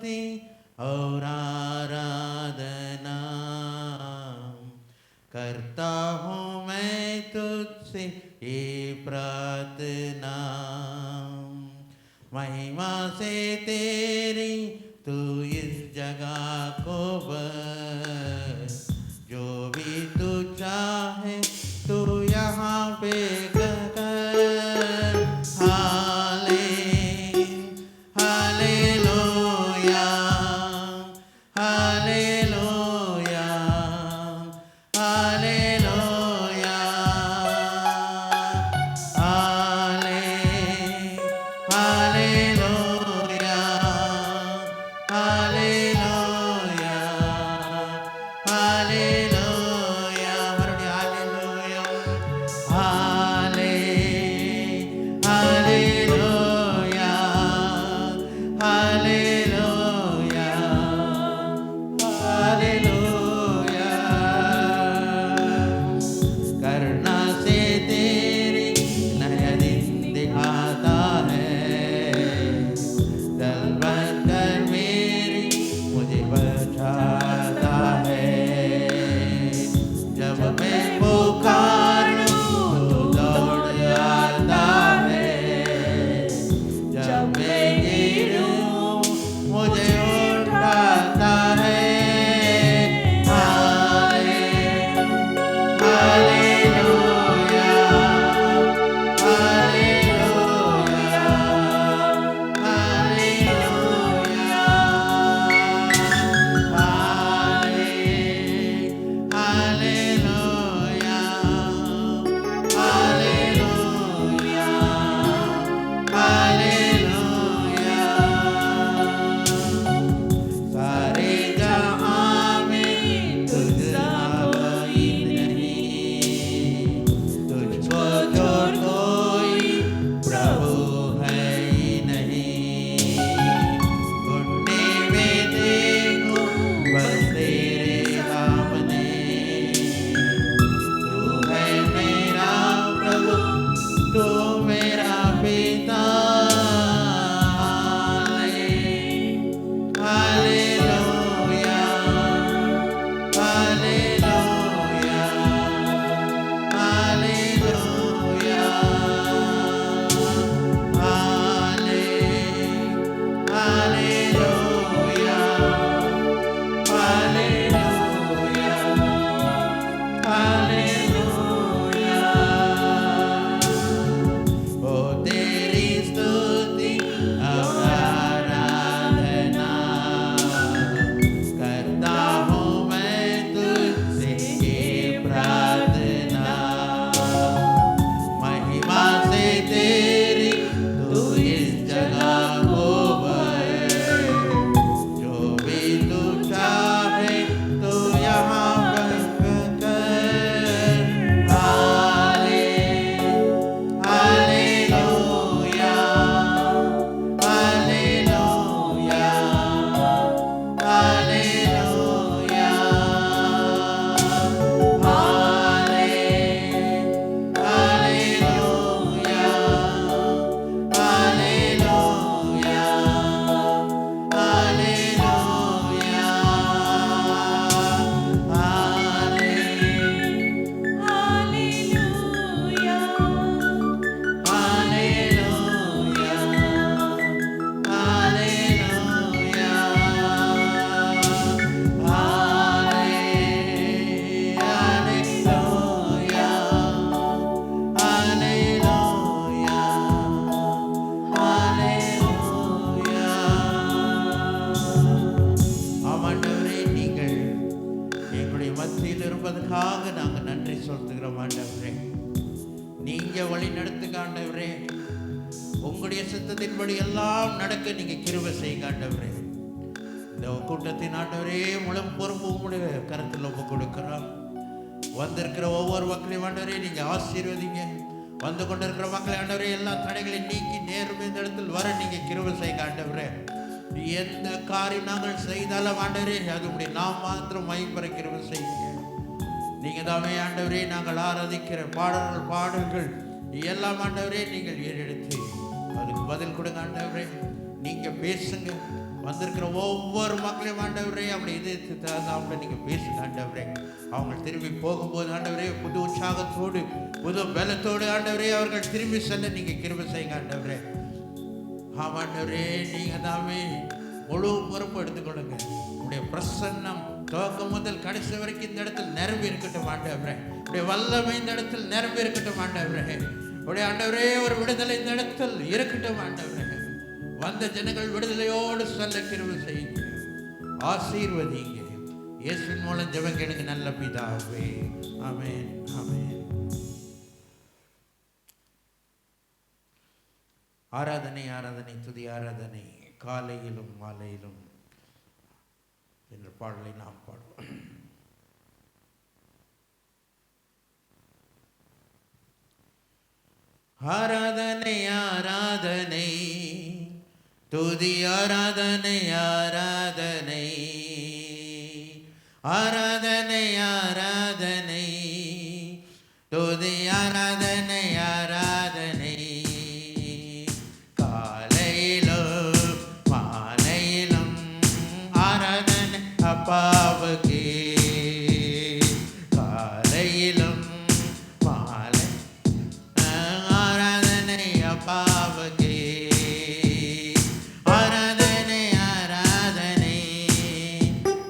स्तुति और आराधना करता हूँ मैं तुझसे ये प्रार्थना। महिमा से तेरी तू इस जगह को बस, जो भी तू चाहे तू यहाँ पे कर। Hallelujah hallelujah hallelujah hallelujah hallelujah hallelujah hallelujah hallelujah hallelujah hallelujah. करुणा से तेरी नया दिन दिखाता है, दल बनकर मेरी मुझे बचाता है। जब मैं पुकारूं तो दौड़ आता है, जब मैं गिरूं मुझे उठाता है। Hallelujah hallelujah hallelujah hallelujah hallelujah hallelujah. सारे जहां में तुझसा कोई नहीं, तुझको छोड़ कोई प्रभु है ही नहीं। घुटने में देखूं बस तेरे सामने, तू है मेरा प्रभु, तू मेरा पिता। Hallelujah hallelujah hallelujah hallelujah hallelujah hallelujah. ओ तेरी स्तुति और आराधना करता हूँ मैं तुझसे ये प्रार्थना। महिमा से तेरी तू इस जगह को भर, जो भी तू चाहे तू यहाँ पर कर। Hallelujah hallelujah hallelujah hallelujah hallelujah hallelujah ஆமாண்டவரே, நீங்கள் எங்களுடைய மத்தியில் இருப்பதற்காக நாங்கள் நன்றி செலுத்துகிறோம் ஆண்டவரே. நீங்க வழி நடத்துங்க ஆண்டவரே. உங்களுடைய சித்தத்தின்படி எல்லாம் நடக்க நீங்க கிருபை செய்யுங்க ஆண்டவரே. இந்த கூட்டத்தின் ஆண்டவரே முழு பொறுப்பு உங்களுடைய கருத்தில் ஒப்பு கொடுக்கிறோம். வந்திருக்கிற ஒவ்வொரு மக்களையும் ஆண்டவரே நீங்க ஆசீர்வதிங்க. வந்து கொண்டிருக்கிற மக்களை ஆண்டவரே எல்லா தடைகளையும் நீக்கி நேர்மை இந்த இடத்தில் வர நீங்க கிருபை செய்யுங்க ஆண்டவரே. எந்த காரியம் நாங்கள் செய்தாலும் ஆண்டவரே அது உடைய நாம் மாத்திரம் மகிம்பெற கிருபை செய்யுங்க. நீங்க தாமே ஆண்டவரே நாங்கள் ஆராதிக்கிற பாடல்கள் எல்லாம் ஆண்டவரே நீங்கள் ஏறெடுத்து அதுக்கு பதில் கொடுங்க ஆண்டவரே. நீங்க பேசுங்க, வந்திருக்கிற ஒவ்வொரு மக்களையும் ஆண்டவரே அப்படி இதயத்தை அவங்கள நீங்கள் பேசுங்க ஆண்டவரே. அவங்க திரும்பி போகும்போது ஆண்டவரே புது உற்சாகத்தோடு புது பலத்தோடு ஆண்டவரே அவர்கள் திரும்பி செல்ல நீங்கள் கிருபை செய்யுங்க ஆண்டவரே. ஆமாண்டவரே, நீங்கள் தாமே முழு பொறுப்பு எடுத்துக்கொள்ளுங்க. உடைய பிரசன்னம் துவக்கம் முதல் கடைசி வரைக்கும் இந்த இடத்தில் நிரம்பி இருக்கட்டும் ஆண்டவரே. உடைய வல்லமை இந்த இடத்தில் நிரம்பி இருக்கட்டும் ஆண்டவரே. உடைய ஆண்டவரே ஒரு விடுதலை இந்த இடத்தில் இருக்கட்டும் ஆண்டவரே. வந்த ஜனங்கள் விடுதலையோடு செல்ல கிருபை செய்யுங்க, ஆசீர்வதிங்க. இயேசுவின் மூலம் ஜெபம் கேளுங்க நல்ல பிதாவே. ஆமென், ஆமென். ஆராதனை, ஆராதனை, துதி ஆராதனை, காலையிலும் மாலையிலும் என்ற பாடலை நாம் பாடுவோம். ஆராதனை, ஆராதனை, துதி ஆராதனை, ஆராதனை, ஆராதனை, ஆராதனை, துதி ஆராதனை, ஆராதனை, காலையிலும் மாலையிலும் ஆராதனை அப்பாவுக்கே. காலையிலும் மாலை ஆராதனை அப்பாவுக்கே. ஆராதனை, ஆராதனை,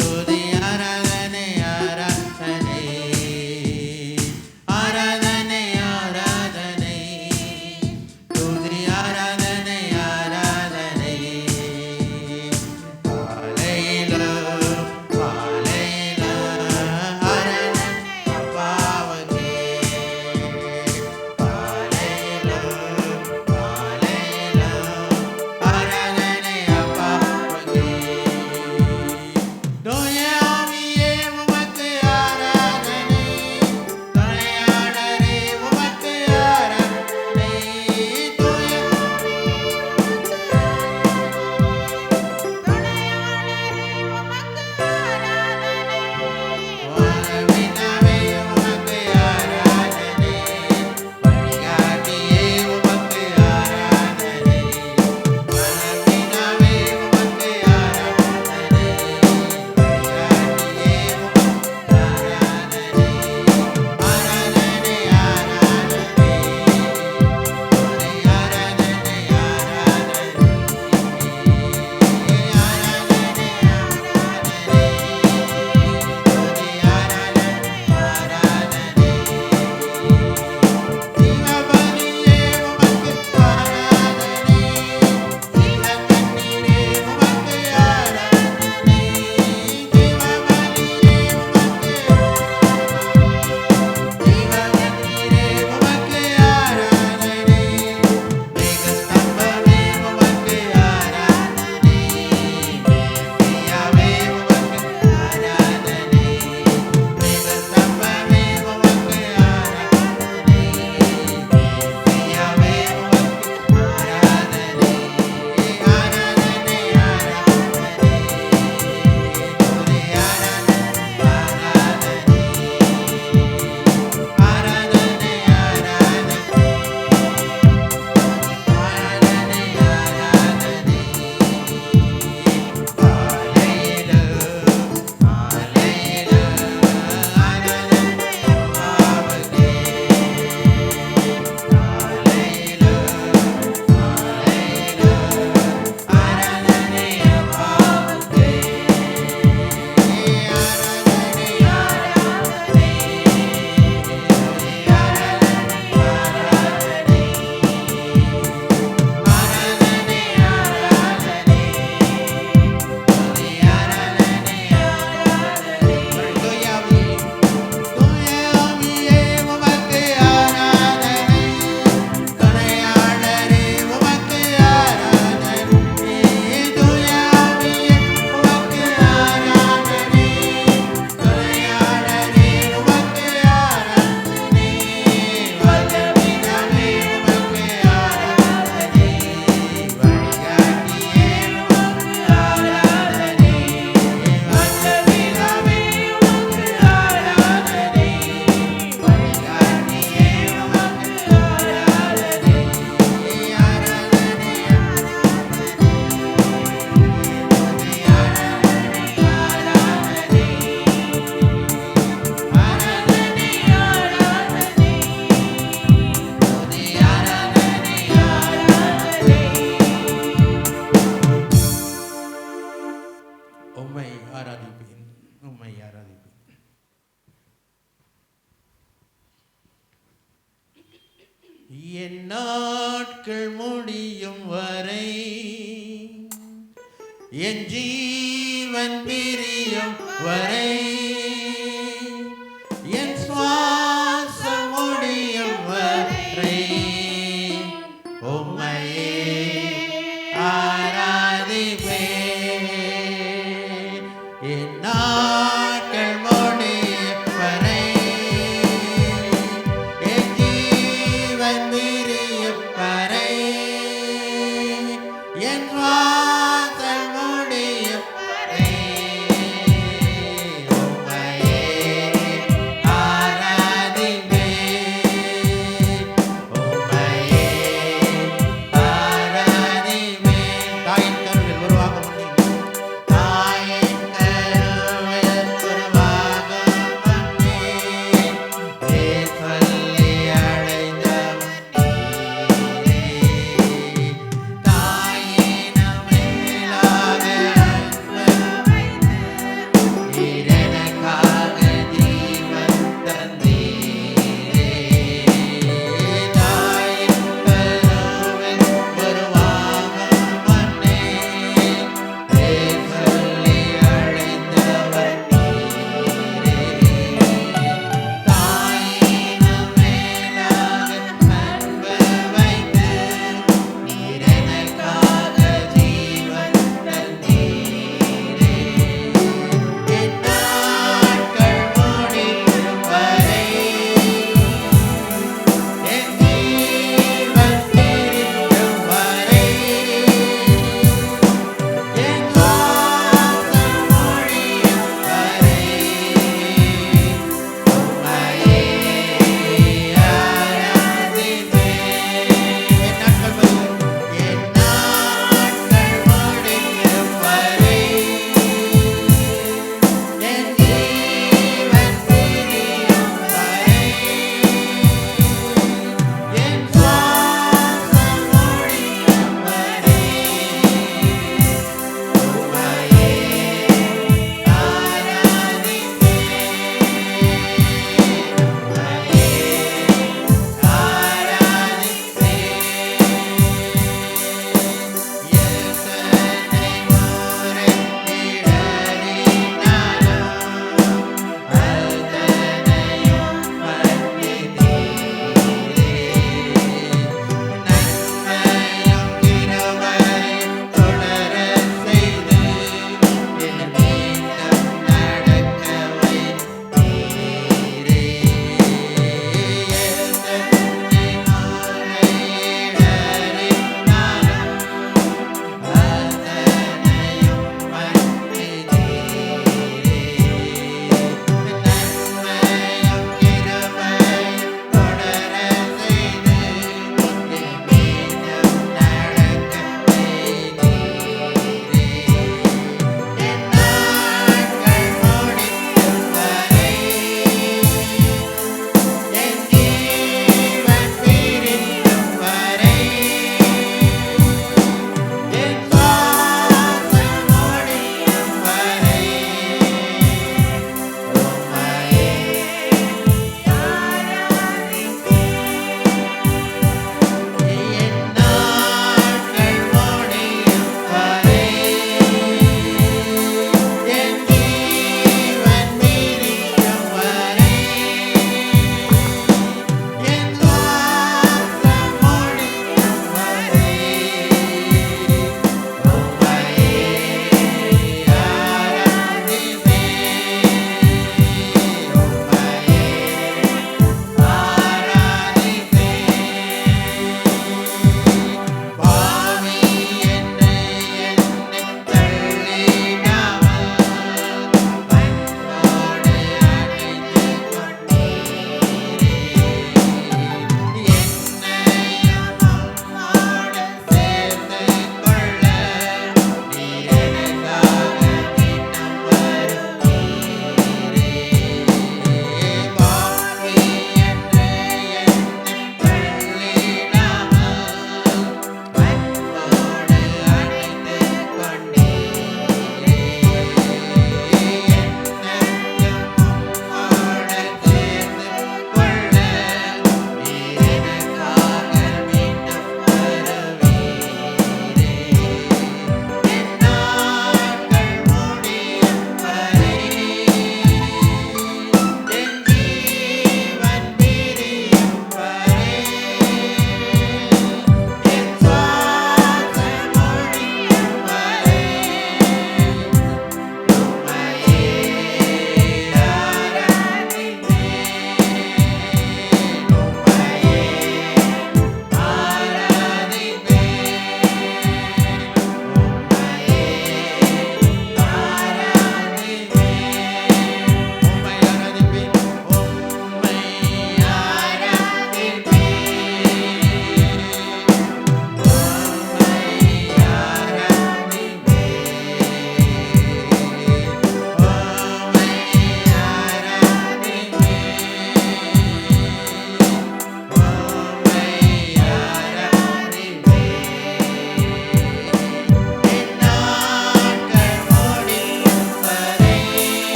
துதி ஆராதனை, ஆராதனை, ஆராதனை, ஆராதனை, துதி ஆராதனை, ஆராதனை, காலையிலும் மாலையிலும் உம்மை ஆராதிப்பேன், உம்மை ஆராதிப்பேன். என் நாட்கள் முடியும் வரை என் ஜீவன் பிரியும் வரை என் சுவாசம் முடியும் வரை உம்மையே ஆராதிப்பேன். என் நாட்கள் முடியும் வரை என் ஜீவன் பிரியும் வரை என் சுவாசம் முடியும் வரை உம்மையே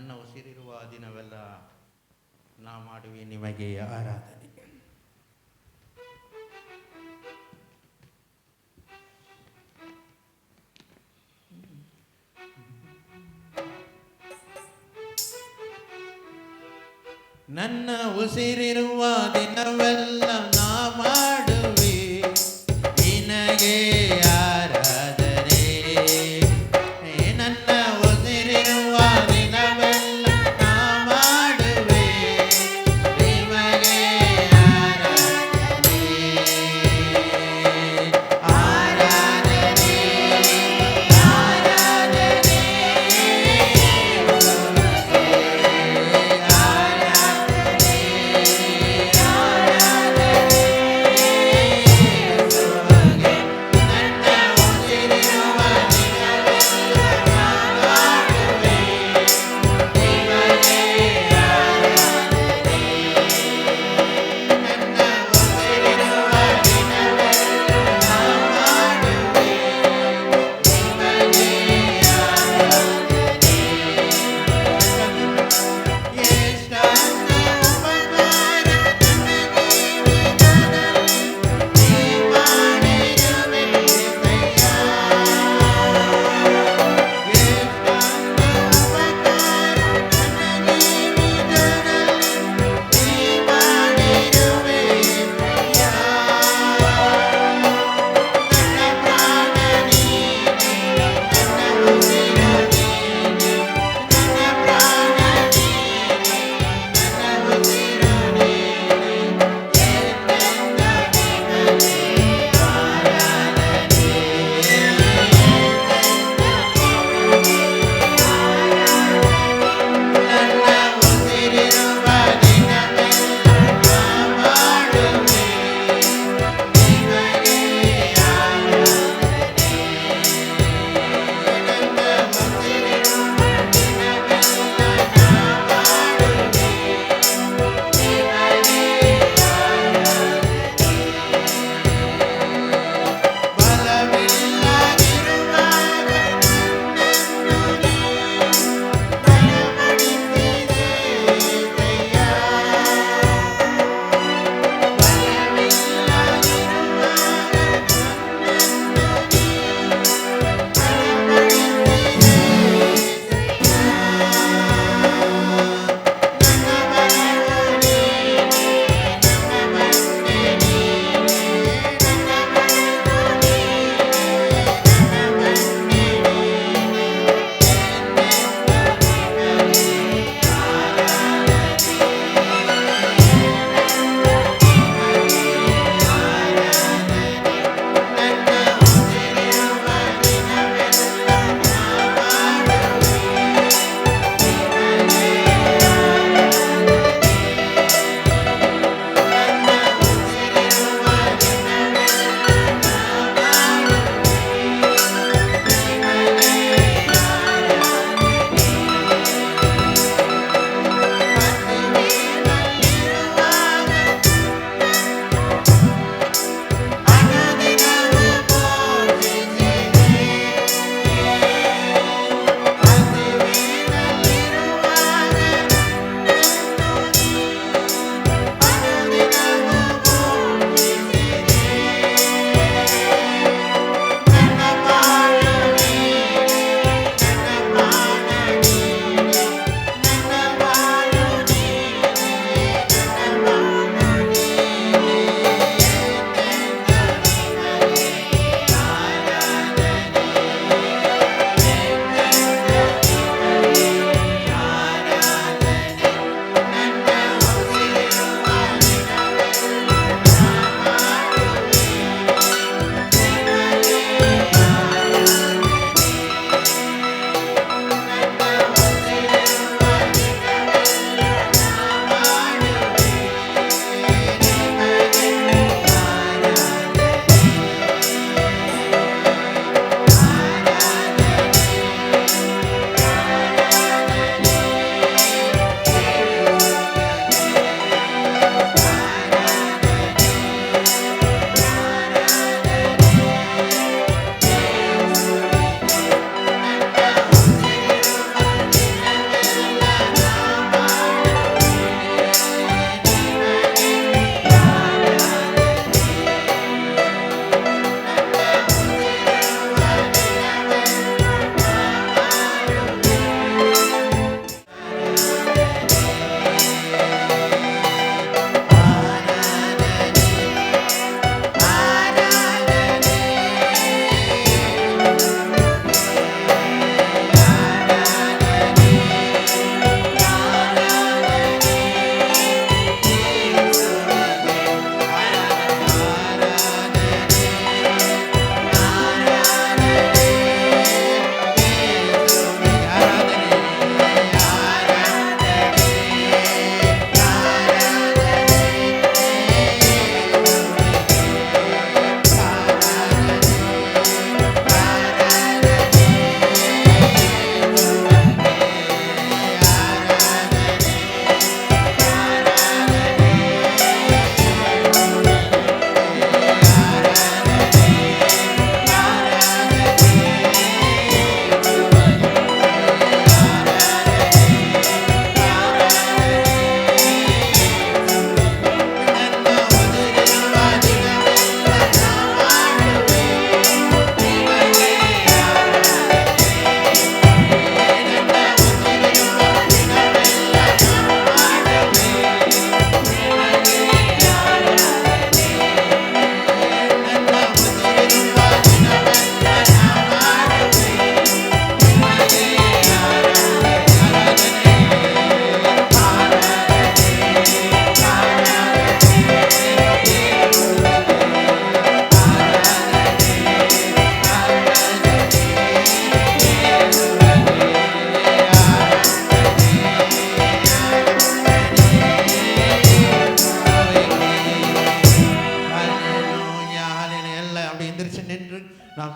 ನನ್ನ ಉಸಿರಿರುವ ದಿನವೆಲ್ಲ ನಾ ಮಾಡುವೆ ನಿಮಗೆ ಆರಾಧನೆ. ನನ್ನ ಉಸಿರಿರುವ ದಿನವೆಲ್ಲ ನಾ ಮಾಡುವೆ ನಿನಗೆ ಆರಾಧನೆ. ನನ್ನ ಉಸಿರಿರುವ ದಿನವೆಲ್ಲ ನಾ ಮಾಡುವೆ ನಿಮಗೆ ಆರಾಧನೆ. ಆರಾಧನೆ ಆರಾಧನೆ ಆರಾಧನೆ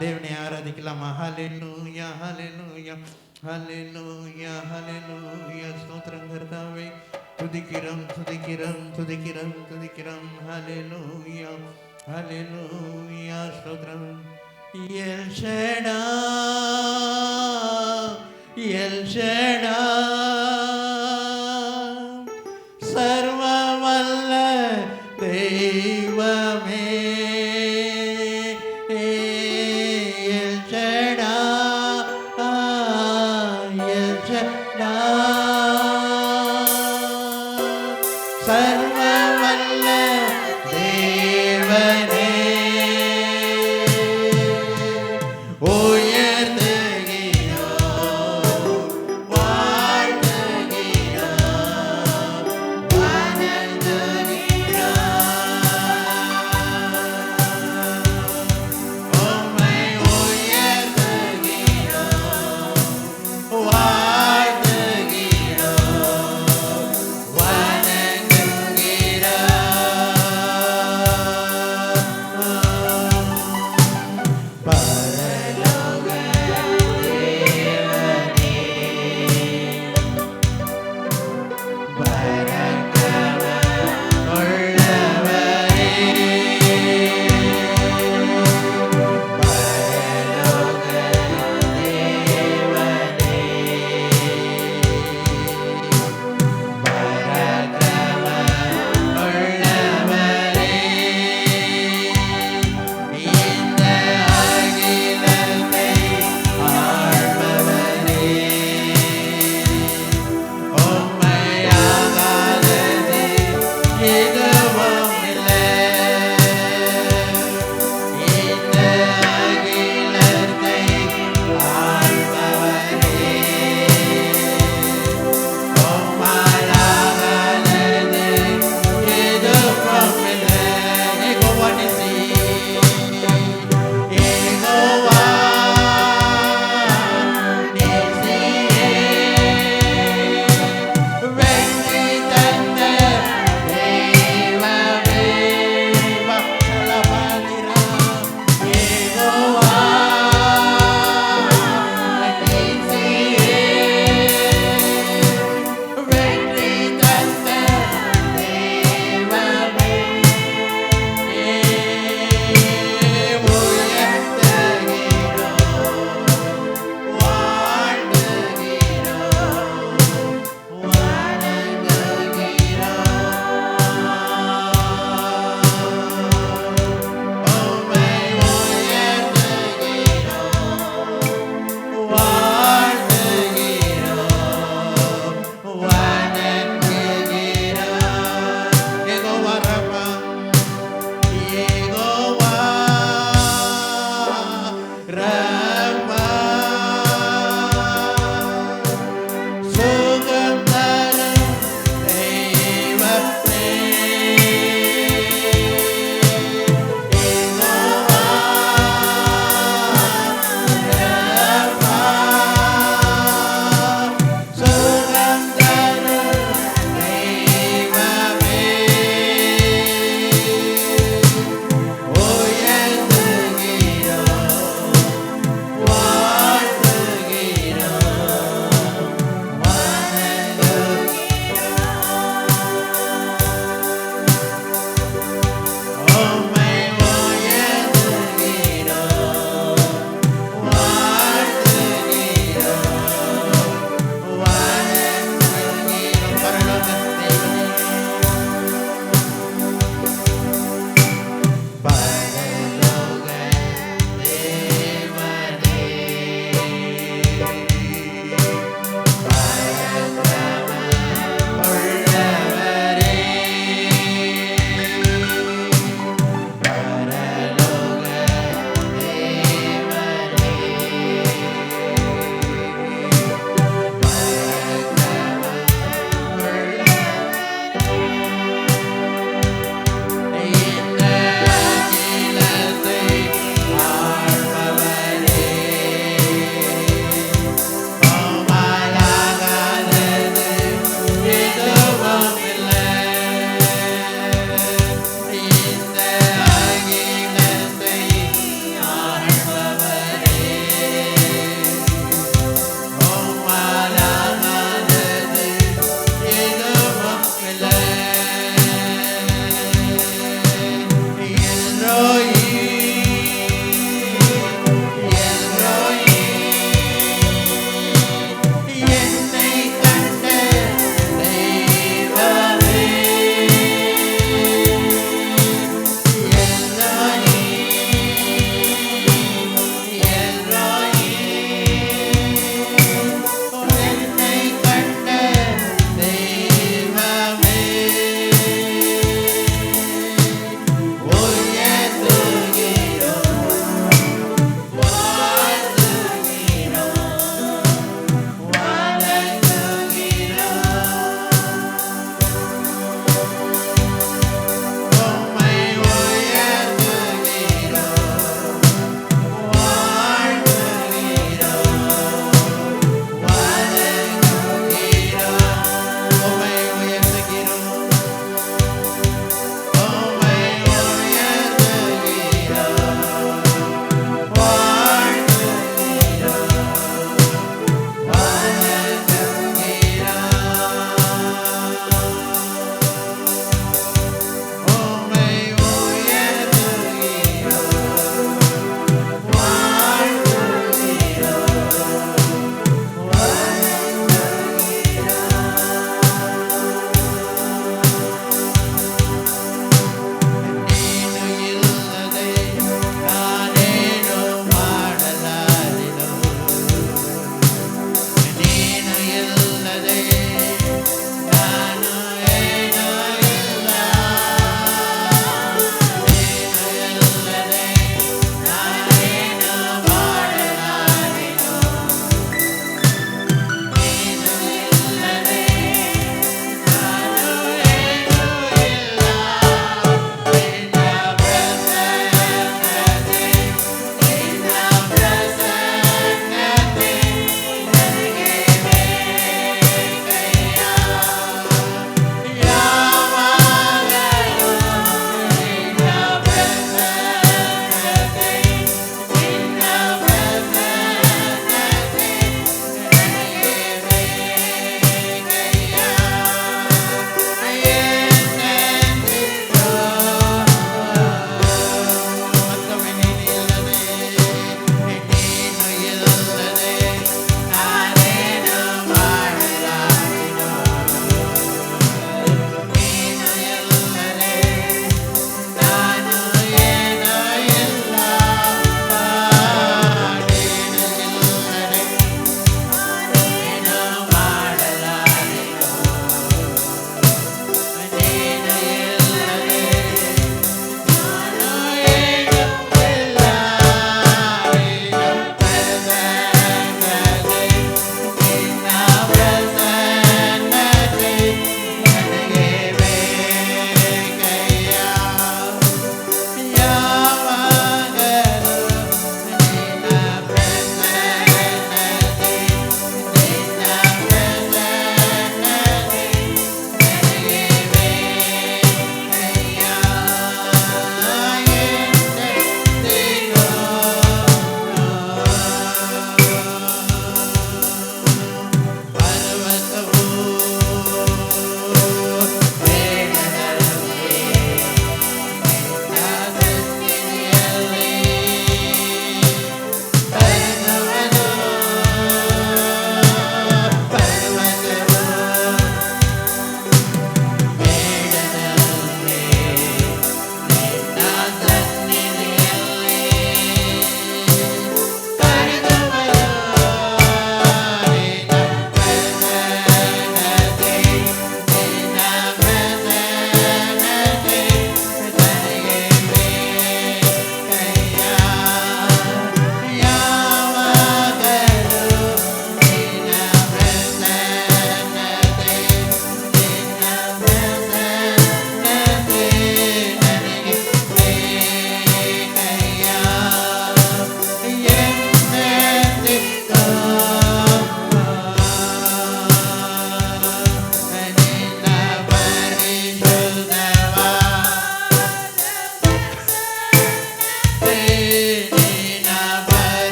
தேவனை ஆராதிக்கலாமா? ஹல்லேலூயா ஹல்லேலூயா ஹல்லேலூயா ஹல்லேலூயா. ஸ்தோத்திரம் கர்த்தாவே. துதிக்கிறோம் துதிக்கிறோம் துதிக்கிறோம் துதிக்கிறோம். ஹல்லேலூயா ஹல்லேலூயா. ஸ்தோத்திரம். எல் ஷடாய் எல் ஷடாய் சர்வ வல்ல தெய்வமே. எல் ஷடாய் எல் ஷடாய் சர்வ வல்ல தேவனே. உயர்த்துகிறோம் வாழ்த்துகிறோம் வணங்குகிறோம். உம்மை உயர்த்துகிறோம் வாழ்த்துகிறோம்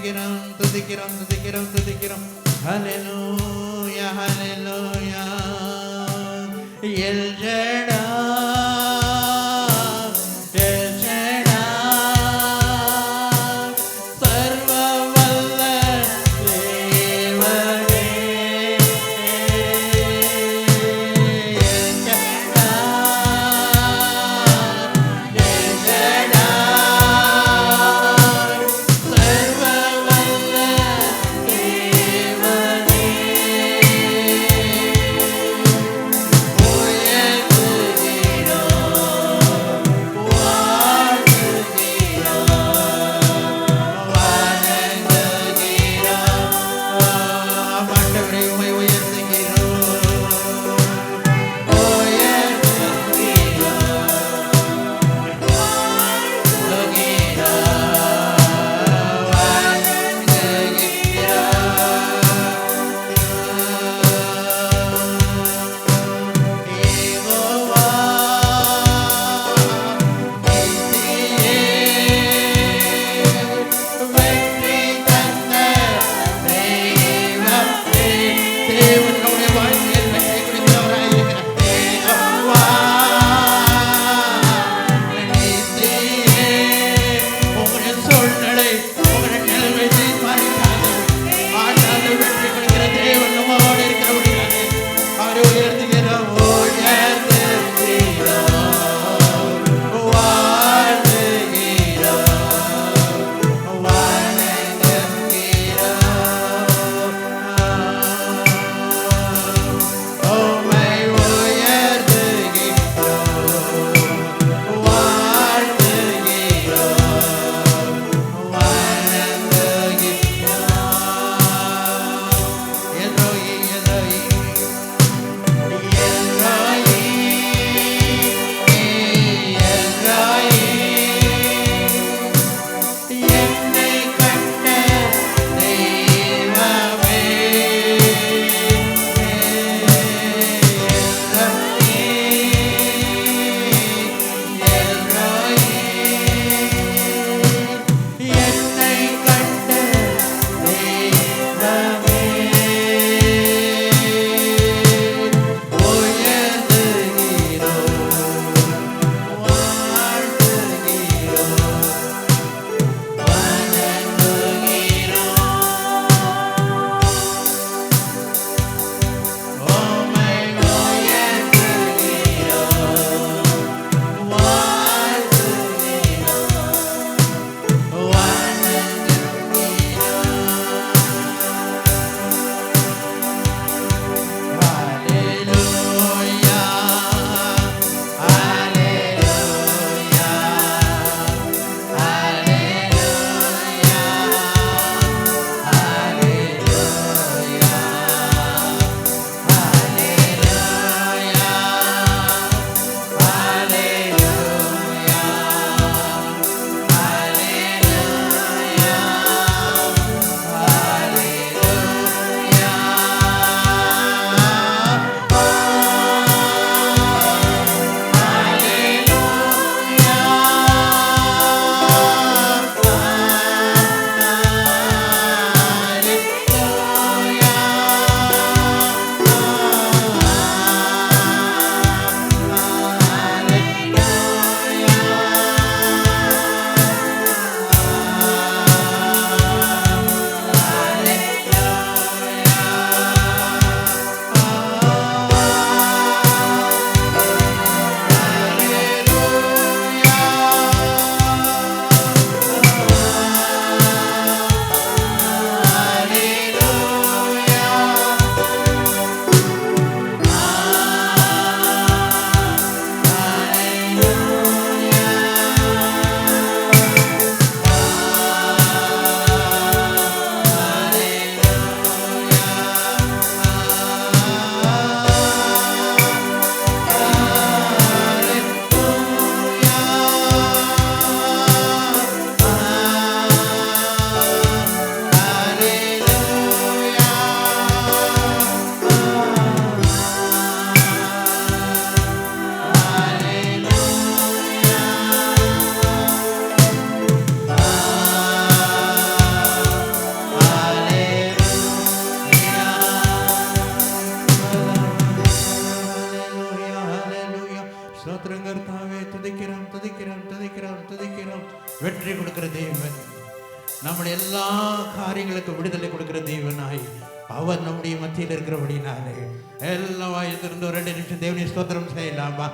துதிக்கிறோம் துதிக்கிறோம் துதிக்கிறோம் துதிக்கிறோம். ஹல்லேலூயா ஹல்லேலூயா. எல் ஜடாய் எல் ஜடாய் சர்வ வல்ல தேவனே. எல் ஜடாய் எல் ஜடாய் சர்வ வல்ல தேவனே. உயர்த்துகிறோம் துதிக்கிறோம் துதிக்கிறோம் துதிக்கிறோம். வெற்றி கொடுக்கிற தேவன், நம்முடைய எல்லா காரியங்களுக்கும் விடுதலை கொடுக்கிற தேவனாய் அவர் நம்முடைய மத்தியில் இருக்கிறபடினாலே எல்லா வாயத்திலிருந்து ஒரு 2 நிமிஷம் தேவனை ஸ்தோத்திரம் செய்யலாமா?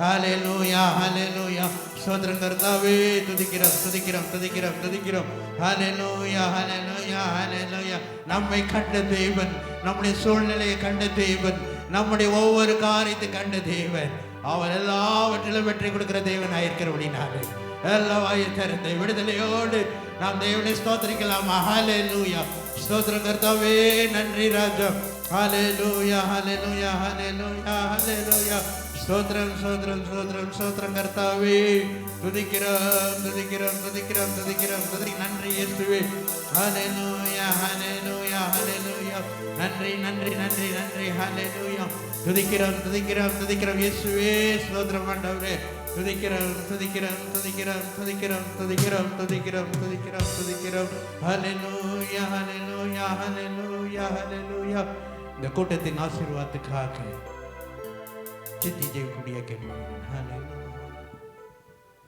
ஹல்லேலூயா ஹல்லேலூயா. ஸ்தோத்திரம் கர்த்தாவே, துதிக்கிறோம் துதிக்கிறோம் துதிக்கிறோம் துதிக்கிறோம். ஹல்லேலூயா ஹல்லேலூயா ஹல்லேலூயா. நம்மை கண்ட தேவன், நம்முடைய சூழ்நிலையை கண்ட தேவன், நம்முடைய ஒவ்வொரு காரியத்தை கண்ட தேவன், அவர் எல்லாவற்றிலும் வெற்றி கொடுக்கிற தேவனாய் இருக்கிறபடினாலே எல்லா வாயை திறந்து விடுதலையோடு நாம் தேவனை ஸ்தோத்திரிக்கலாமா? ஹல்லேலூயா. ஸ்தோத்திரம் கர்த்தாவே, நன்றி ராஜா. ஹல்லேலூயா ஹல்லேலூயா ஹல்லேலூயா ஹல்லேலூயா. ஸ்தோத்திரம் ஸ்தோத்திரம் ஸ்தோத்திரம் ஸ்தோத்திரம் கர்த்தாவே, துதிக்கிறோம் துதிக்கிறோம் துதிக்கிறோம் துதிக்கிறோம் துதி. நன்றி இயேசுவே. ஹல்லேலூயா ஹல்லேலூயா ஹல்லேலூயா. நன்றி நன்றி நன்றி நன்றி. ஹல்லேலூயா. துதிக்கிறோம் துதிக்கிறோம் துதிக்கிறோம் இயேசுவே. ஸ்தோத்திரம் ஆண்டவரே. துதிக்கிறோம் துதிக்கிறோம் துதிக்கிறோம் துதிக்கிறோம் துதிக்கிறோம் துதிக்கிறோம் துதிக்கிறோம் துதிக்கிறோம். ஹல்லேலூயா ஹல்லேலூயா ஹல்லேலூயா ஹல்லேலூயா. இந்த கூட்டத்தின் ஆசீர்வாதத்துக்காக சித்தி ஜெயக்குடியா கேட்கிறேன். ஹல்லேலூயா.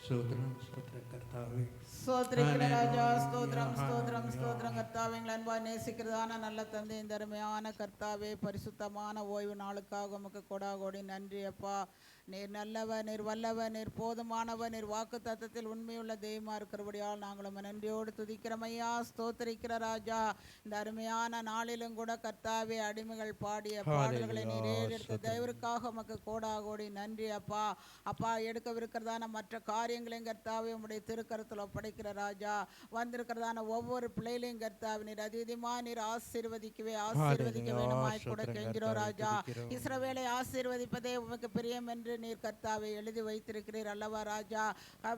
ஸ்தோத்திரம் ஸ்தோத்திரம் கர்த்தாவே. ஸ்தோத்திரிக்கிற ராஜா, ஸ்தோத்திரம் ஸ்தோத்திரம் ஸ்தோத்திரம் கர்த்தாவே. எங்களை அன்பாய் நேசிக்கிறதான நல்ல தந்தை, இந்த அருமையான கர்த்தாவே, பரிசுத்தமான ஓய்வு நாளுக்காக உமக்கு கொடாகோடி நன்றி அப்பா. நீர் நல்லவர், நீர் வல்லவர், நீர் போதுமானவர், நீர் வாக்கு தத்தத்தில் உண்மையுள்ள தெய்வமா இருக்கிறபடியால் நாங்களும் நன்றியோடு துதிக்கிறமையா. ஸ்தோத்திரிக்கிற ராஜா, இந்த அருமையான நாளிலும் கூட கர்த்தாவே அடிமைகள் பாடிய பாடல்களை நீர் ஏறெடுத்த தயவிற்காக உமக்கு கோடாகோடி நன்றி அப்பா. அப்பா, எடுக்கவிருக்கிறதான மற்ற காரியங்களையும் கர்த்தாவே உம்முடைய திருக்கரத்தில் ஒப்படைக்கிற ராஜா. வந்திருக்கிறதான ஒவ்வொரு பிள்ளைகளையும் கர்த்தாவே நீர் அதிகமா நீர் ஆசீர்வதிக்க வேணுமாய் கூட கெஞ்சிரோம் ராஜா. இஸ்ரவேலை ஆசீர்வதிப்பதே உமக்கு பிரியம் என்று நீர் கர்த்தாவை எழுதி வைத்திருக்கிறீர் அல்லவா ராஜா.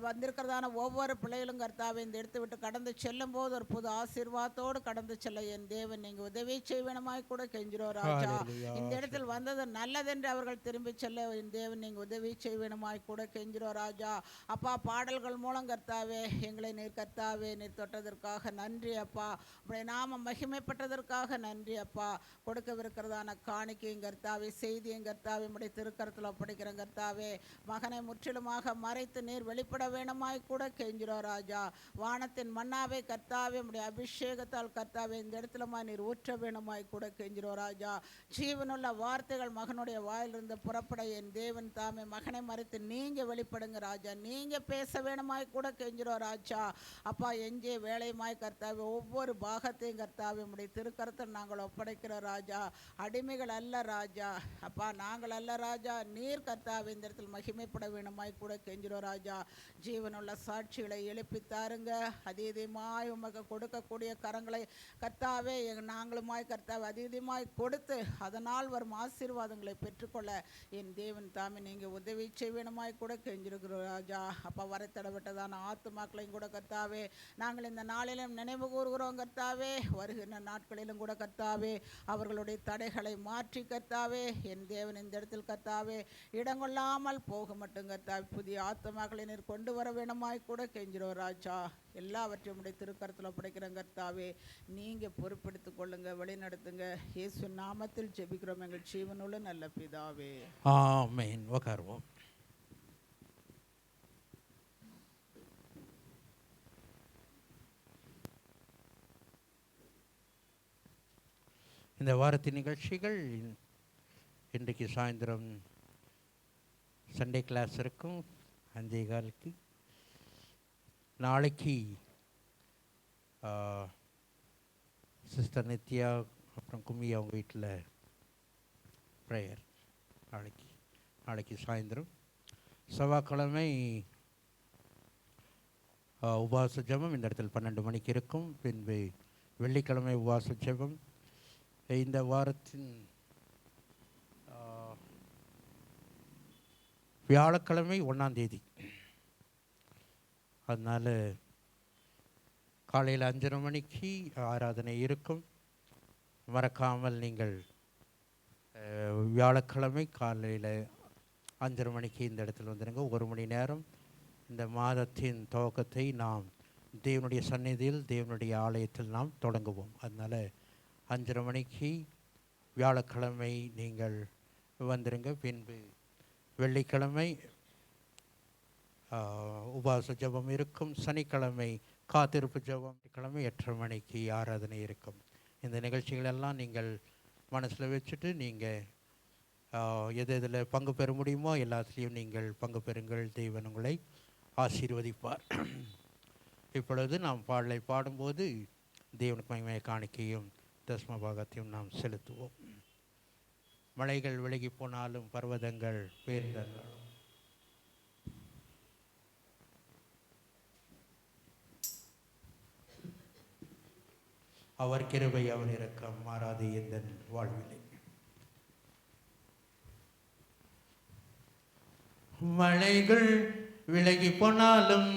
வந்திருக்கிறதான ஒவ்வொரு பிள்ளைகளும் கர்த்தாவை இந்த எடுத்து விட்டு கடந்து செல்லும் போது ஒரு புது ஆசீர்வாதத்தோடு கடந்து செல்ல என் தேவன் நீங்க உதவி செய்வனமாய் கூட கெஞ்சிரோம் ராஜா. இந்த இடத்தில் வந்தது நல்லதென்று அவர்கள் திரும்பி செல்ல என் தேவன் நீங்க உதவி செய்வனமாய் கூட கெஞ்சிரோம் ராஜா. அப்பா, பாடல்கள் மூலம் கர்த்தாவே எங்களை நீர் கர்த்தாவே நீர் தொட்டதற்காக நன்றி அப்பா. உடைய நாமம் மகிமைப்பட்டதற்காக நன்றி அப்பா. கொடுக்கவிருக்கிறதான காணிக்கையும் கர்த்தாவே செய்தியும் கர்த்தாவே உடைய திருக்கரத்தில் ஒப்படைக்கிறேன் கர்த்தாவே. மகனை முற்றிலுமாக மறைத்து நீர் வெளிப்பட வேணுமாய் கூட கெஞ்சிரோம் ராஜா. வானத்தின் மன்னாவை கர்த்தாவே உடைய அபிஷேகத்தால் கர்த்தாவே இந்த இடத்துலமா நீர் ஊற்ற வேணுமாய் கூட கெஞ்சிரோம் ராஜா. ஜீவனுள்ள வார்த்தைகள் மகனுடைய வாயிலிருந்து புறப்பட என் தேவன் தாமே மகனை மறைத்து நீங்க வெளிப்படுங்க ராஜா. நீங்க பேச வேணுமாய் கூட கெஞ்சிரோம் ராஜா. அப்பா, எஞ்சிய வேலையுமாய் கர்த்தாவே ஒவ்வொரு பாகத்தையும் கர்த்தாவே உடைய திருக்கரத்தில் நாங்கள் ஒப்படைக்கிறோம் ராஜா. அடிமைகள் அல்ல ராஜா. அப்பா, நாங்கள் அல்ல ராஜா, நீர் கர்த்தாவே இந்த இடத்தில் மகிமைப்பட வேணுமாய் கூட கெஞ்சிரோம் ராஜா. ஜீவனுள்ள சாட்சிகளை எழுப்பி தாருங்க. அதீதமாய் உமக்கு கொடுக்கக்கூடிய கரங்களை கர்த்தாவே நாங்களுமாய் கர்த்தாவே அதீதமாய் கொடுத்து அதனால் வரும் ஆசீர்வாதங்களை பெற்றுக்கொள்ள என் தேவன் தாமே நீங்க உதவி செய்வேணுமாய் கூட கெஞ்சிருக்கிறோம் ராஜா. அப்பா, வரைத்தடப்பட்டதான ஆத்துமாக்களையும் கூட கர்த்தாவே நாங்கள் இந்த நாளிலும் நினைவு கூறுகிறோம் கர்த்தாவே. வருகின்ற நாட்களிலும் கூட கர்த்தாவே அவர்களுடைய தடைகளை மாற்றி கர்த்தாவே என் தேவன் இந்த இடத்தில் கர்த்தாவே இடங்கொள்ளாமல் போக மட்டும் கர்த்தாவே புதிய ஆத்மாக்களை நீர் கொண்டு வர வேணுமாய் கூட கெஞ்சிரோம் ராஜா. எல்லாவற்றையும் உடைய திருக்கரத்தில் ஒப்படைக்கிறோம் கர்த்தாவே. நீங்க பொறுப்பெடுத்துக் கொள்ளுங்க, வழி நடத்துங்க. இயேசு நாமத்தில் ஜெபிக்கிறோம் எங்கள் ஜீவனுள்ள நல்ல பிதாவே, ஆமென். உட்காருவோம். இந்த வாரத்தின் நிகழ்ச்சிகள் இன்றைக்கு சாயந்தரம் சண்டே கிளாஸ் இருக்கும் 5:15. நாளைக்கு சிஸ்டர் நித்யா அப்புறம் கும்மி அவங்க வீட்டில் ப்ரேயர். நாளைக்கு சாயந்தரம். செவ்வாய்க்கிழமை உபவாச ஜெபம் இந்த இடத்துல 12 மணிக்கு இருக்கும். பின்பு வெள்ளிக்கிழமை உபவாச ஜெபம். இந்த வாரத்தின் வியாழக்கிழமை 1ஆம் தேதி. அதனால் காலையில் 5:30 மணிக்கு ஆராதனை இருக்கும். மறக்காமல் நீங்கள் வியாழக்கிழமை காலையில் 5:30 மணிக்கு இந்த இடத்துல வந்துடுங்க. 1 மணி நேரம் இந்த மாதத்தின் துவக்கத்தை நாம் தேவனுடைய சந்நிதியில் தேவனுடைய ஆலயத்தில் நாம் தொடங்குவோம். அதனால் 5:30 மணிக்கு வியாழக்கிழமை நீங்கள் வந்துடுங்க. பின்பு வெள்ளிக்கிழமை உபவாச ஜெபம் இருக்கும். சனிக்கிழமை காத்திருப்பு ஜெபம், கிழமை 8:30 மணிக்கு ஆராதனை இருக்கும். இந்த நிகழ்ச்சிகளெல்லாம் நீங்கள் மனசில் வச்சுட்டு நீங்கள் எது எதில் பங்கு பெற முடியுமோ எல்லாத்துலேயும் நீங்கள் பங்கு பெறுங்கள். தேவன் உங்களை ஆசீர்வதிப்பார். இப்பொழுது நாம் பாடலை பாடும்போது தேவனுக்கு மகிமையை காணிக்கையும் தஸ்ம பாகத்தையும் நாம் செலுத்துவோம். மலைகள் விலகி போனாலும் பர்வதங்கள் பேர்ந்தாலும் அவர் கிருபை அவர் இரக்கம் மாறாது எந்த வாழ்விலே. மலைகள் விலகி போனாலும்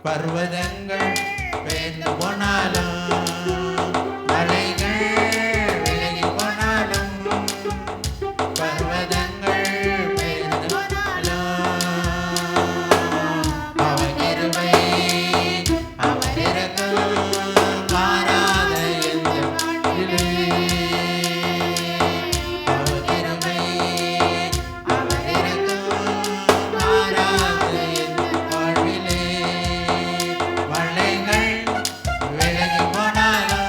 பர்வதங்கள் பெயர்ந்து போனாலும், மலைகள் விலகி போனாலும் பர்வதங்கள் பெயர்ந்து போனாலும், அவர் கிருபை அவர் இரக்கம் மாறாத எந்த வாழ்விலே. அவர் கிருபை அவர் இரக்கம் மாறாத எந்த வாழ்விலே. மலைகள் விலகி போனாலும்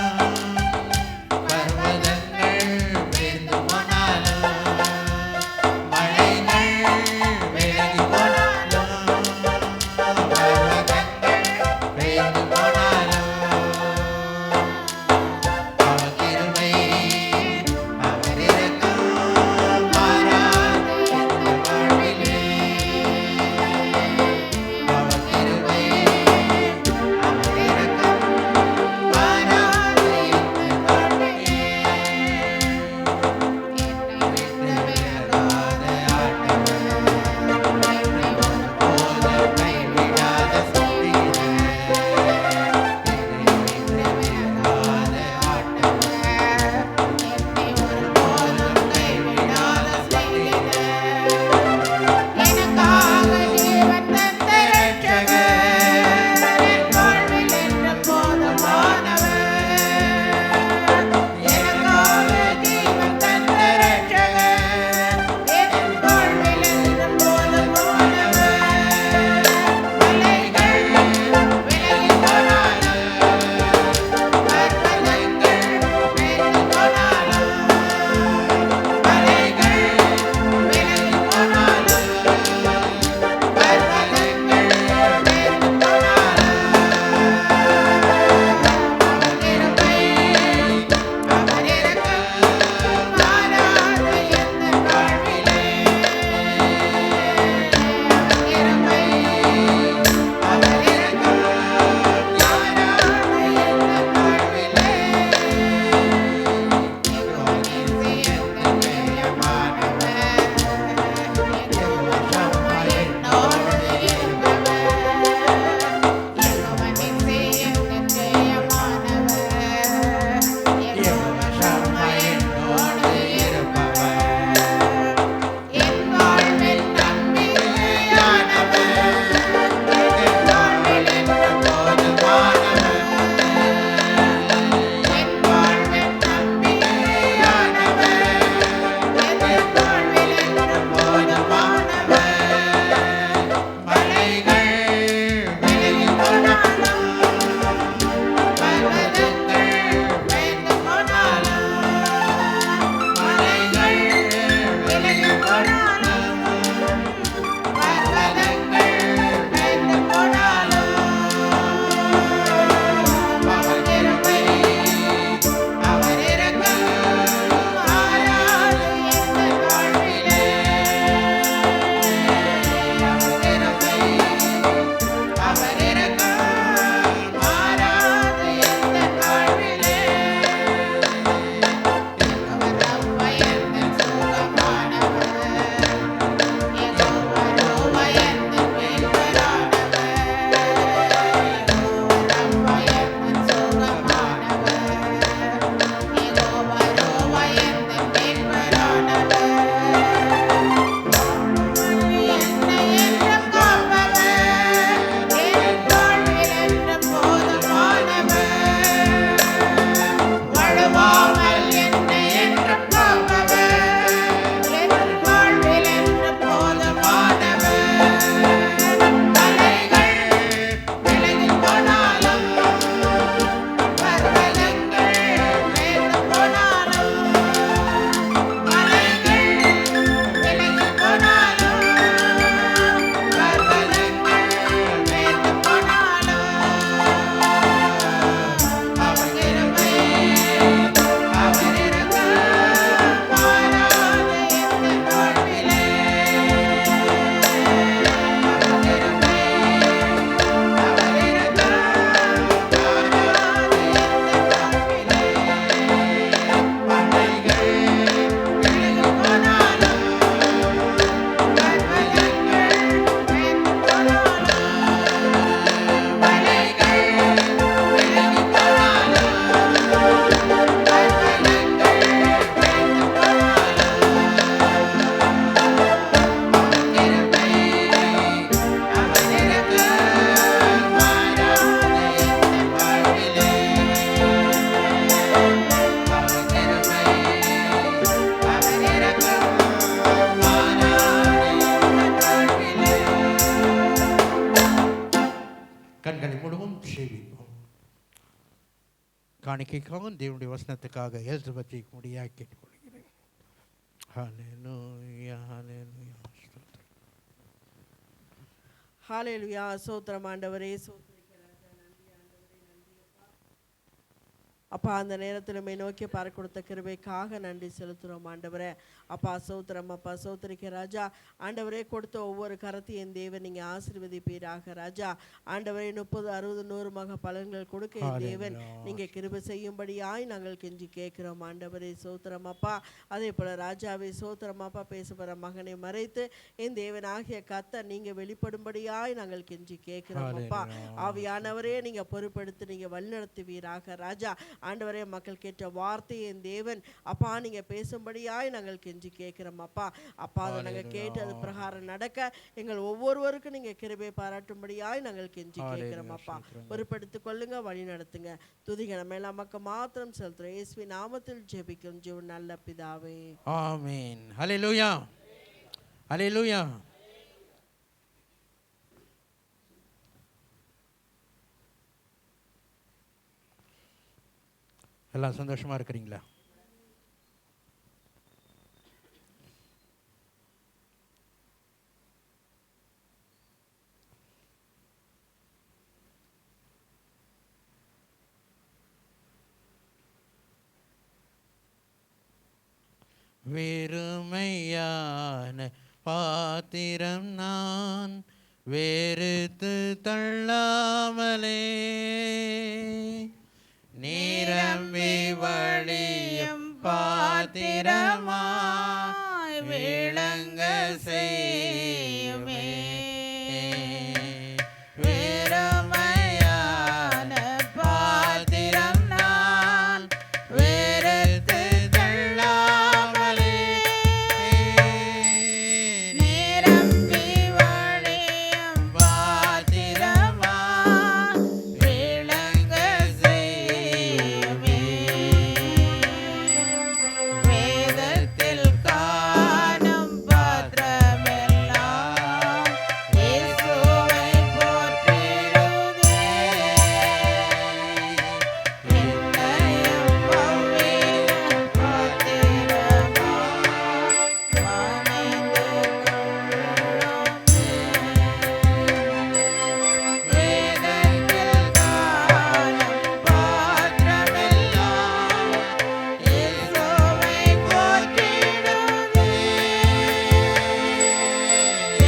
ஜெபிப்போம். காணிக்கைக்காகவும் தேவனுடைய வசனத்துக்காக எழுத்து முடியாக கேட்டுக்கொள்கிறேன். ஹல்லேலூயா, ஹல்லேலூயா. ஹல்லேலூயா. ஸ்தோத்திரம் ஆண்டவரே. அப்பா, அந்த நேரத்தில் நோக்கி பார கொடுத்த கிருபைக்காக நன்றி செலுத்துகிறோம் ஆண்டவரே. அப்பா சோத்திரம். அப்பா சோத்திரிக்க ராஜா. ஆண்டவரே, கொடுத்த ஒவ்வொரு கரத்தையும் என் தேவன் நீங்கள் ஆசீர்வதிப்பீராக ராஜா. ஆண்டவரே, 30, 60, 100 மக பலன்கள் கொடுக்க என் தேவன் நீங்கள் கிருபை செய்யும்படியாய் நாங்கள் கெஞ்சி கேட்கிறோம் ஆண்டவரே. சோத்திரம் அப்பா. அதே போல் ராஜாவே சோத்திரம் அப்பா. பேசுகிற மகனை மறைத்து என் தேவன் ஆகிய கர்த்தர் நீங்கள் வெளிப்படும்படியாய் நாங்கள் கெஞ்சி கேட்கிறோம் அப்பா. ஆவியானவரே, நீங்கள் பொறுப்பெடுத்து நீங்கள் வழிநடத்துவீராக ராஜா. ஆண்டவரே, மக்கள் கேட்ட வார்த்தை என் தேவன் அப்பா நீங்கள் பேசும்படியாய் நாங்கள் கெஞ்சி கேட்கிறோம் அப்பா. அப்பா, அதை நாங்கள் கேட்டு அது பிரகாரம் நடக்க எங்கள் ஒவ்வொருவருக்கும் நீங்கள் கிருபை பாராட்டும்படியாய் நாங்கள் கெஞ்சி கேட்கிறோம் அப்பா. பொறுப்பெடுத்துக் கொள்ளுங்க, வழி நடத்துங்க. துதிக நம்ம எல்லாம் மக்கள் மாத்திரம் செலுத்துறோம். இயேசுவின் நாமத்தில் ஜெபிக்கும் ஜீவன் நல்ல பிதாவே. ஆமென். ஹல்லேலூயா, ஹல்லேலூயா. எல்லாம் சந்தோஷமா இருக்கிறீங்களா? வெறுமையான பாத்திரம் நான் வெறுத்து தள்ளாமலே நிரம்பி வழியும் பாத்திரமாய் விளங்க செய்யுமே. வெறுமையான பாத்திரம் நான் வெறுத்து தள்ளாமலே நிரம்பி வழியும் பாத்திரமாய் விளங்க செய்யுமே. வேதத்தில் காணும் பாத்திரமெல்லாம் இயேசுவை போற்றிடுதே. என்னையும் பவ்விலும் பாத்திரமாய் வணைந்து கொள்ளுமே. வேதத்தில் காணும் பாத்திரமெல்லாம் இயேசுவை போற்றிடுதே.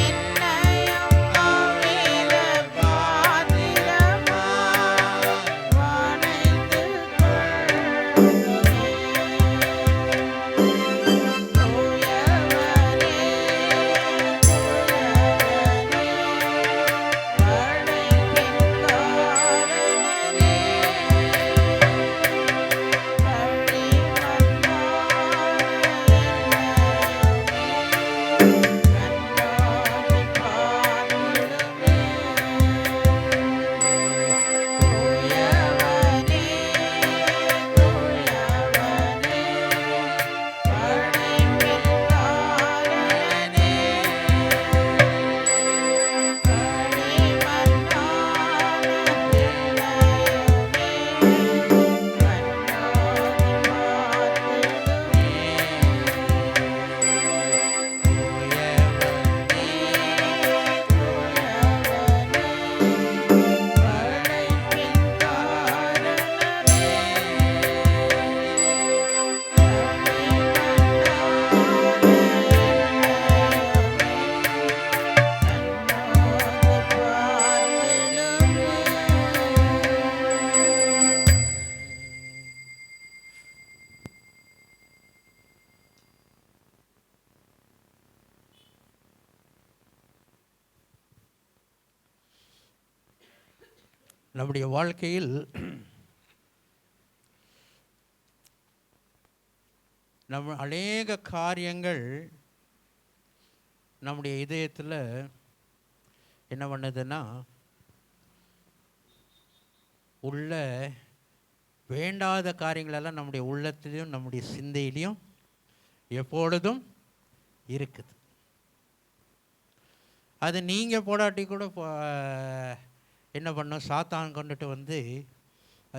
என்னையும் பவ்விலும் பாத்திரமாய் வணைந்து நம்முடைய வாழ்க்கையில் நம்ம அநேக காரியங்கள் நம்முடைய இதயத்தில் என்ன பண்ணுதுன்னா உள்ள வேண்டாத காரியங்களெல்லாம் நம்முடைய உள்ளத்திலையும் நம்முடைய சிந்தையிலையும் எப்பொழுதும் இருக்குது. அது நீங்கள் போடாட்டி கூட என்ன பண்ணும், சாத்தான் கொண்டுட்டு வந்து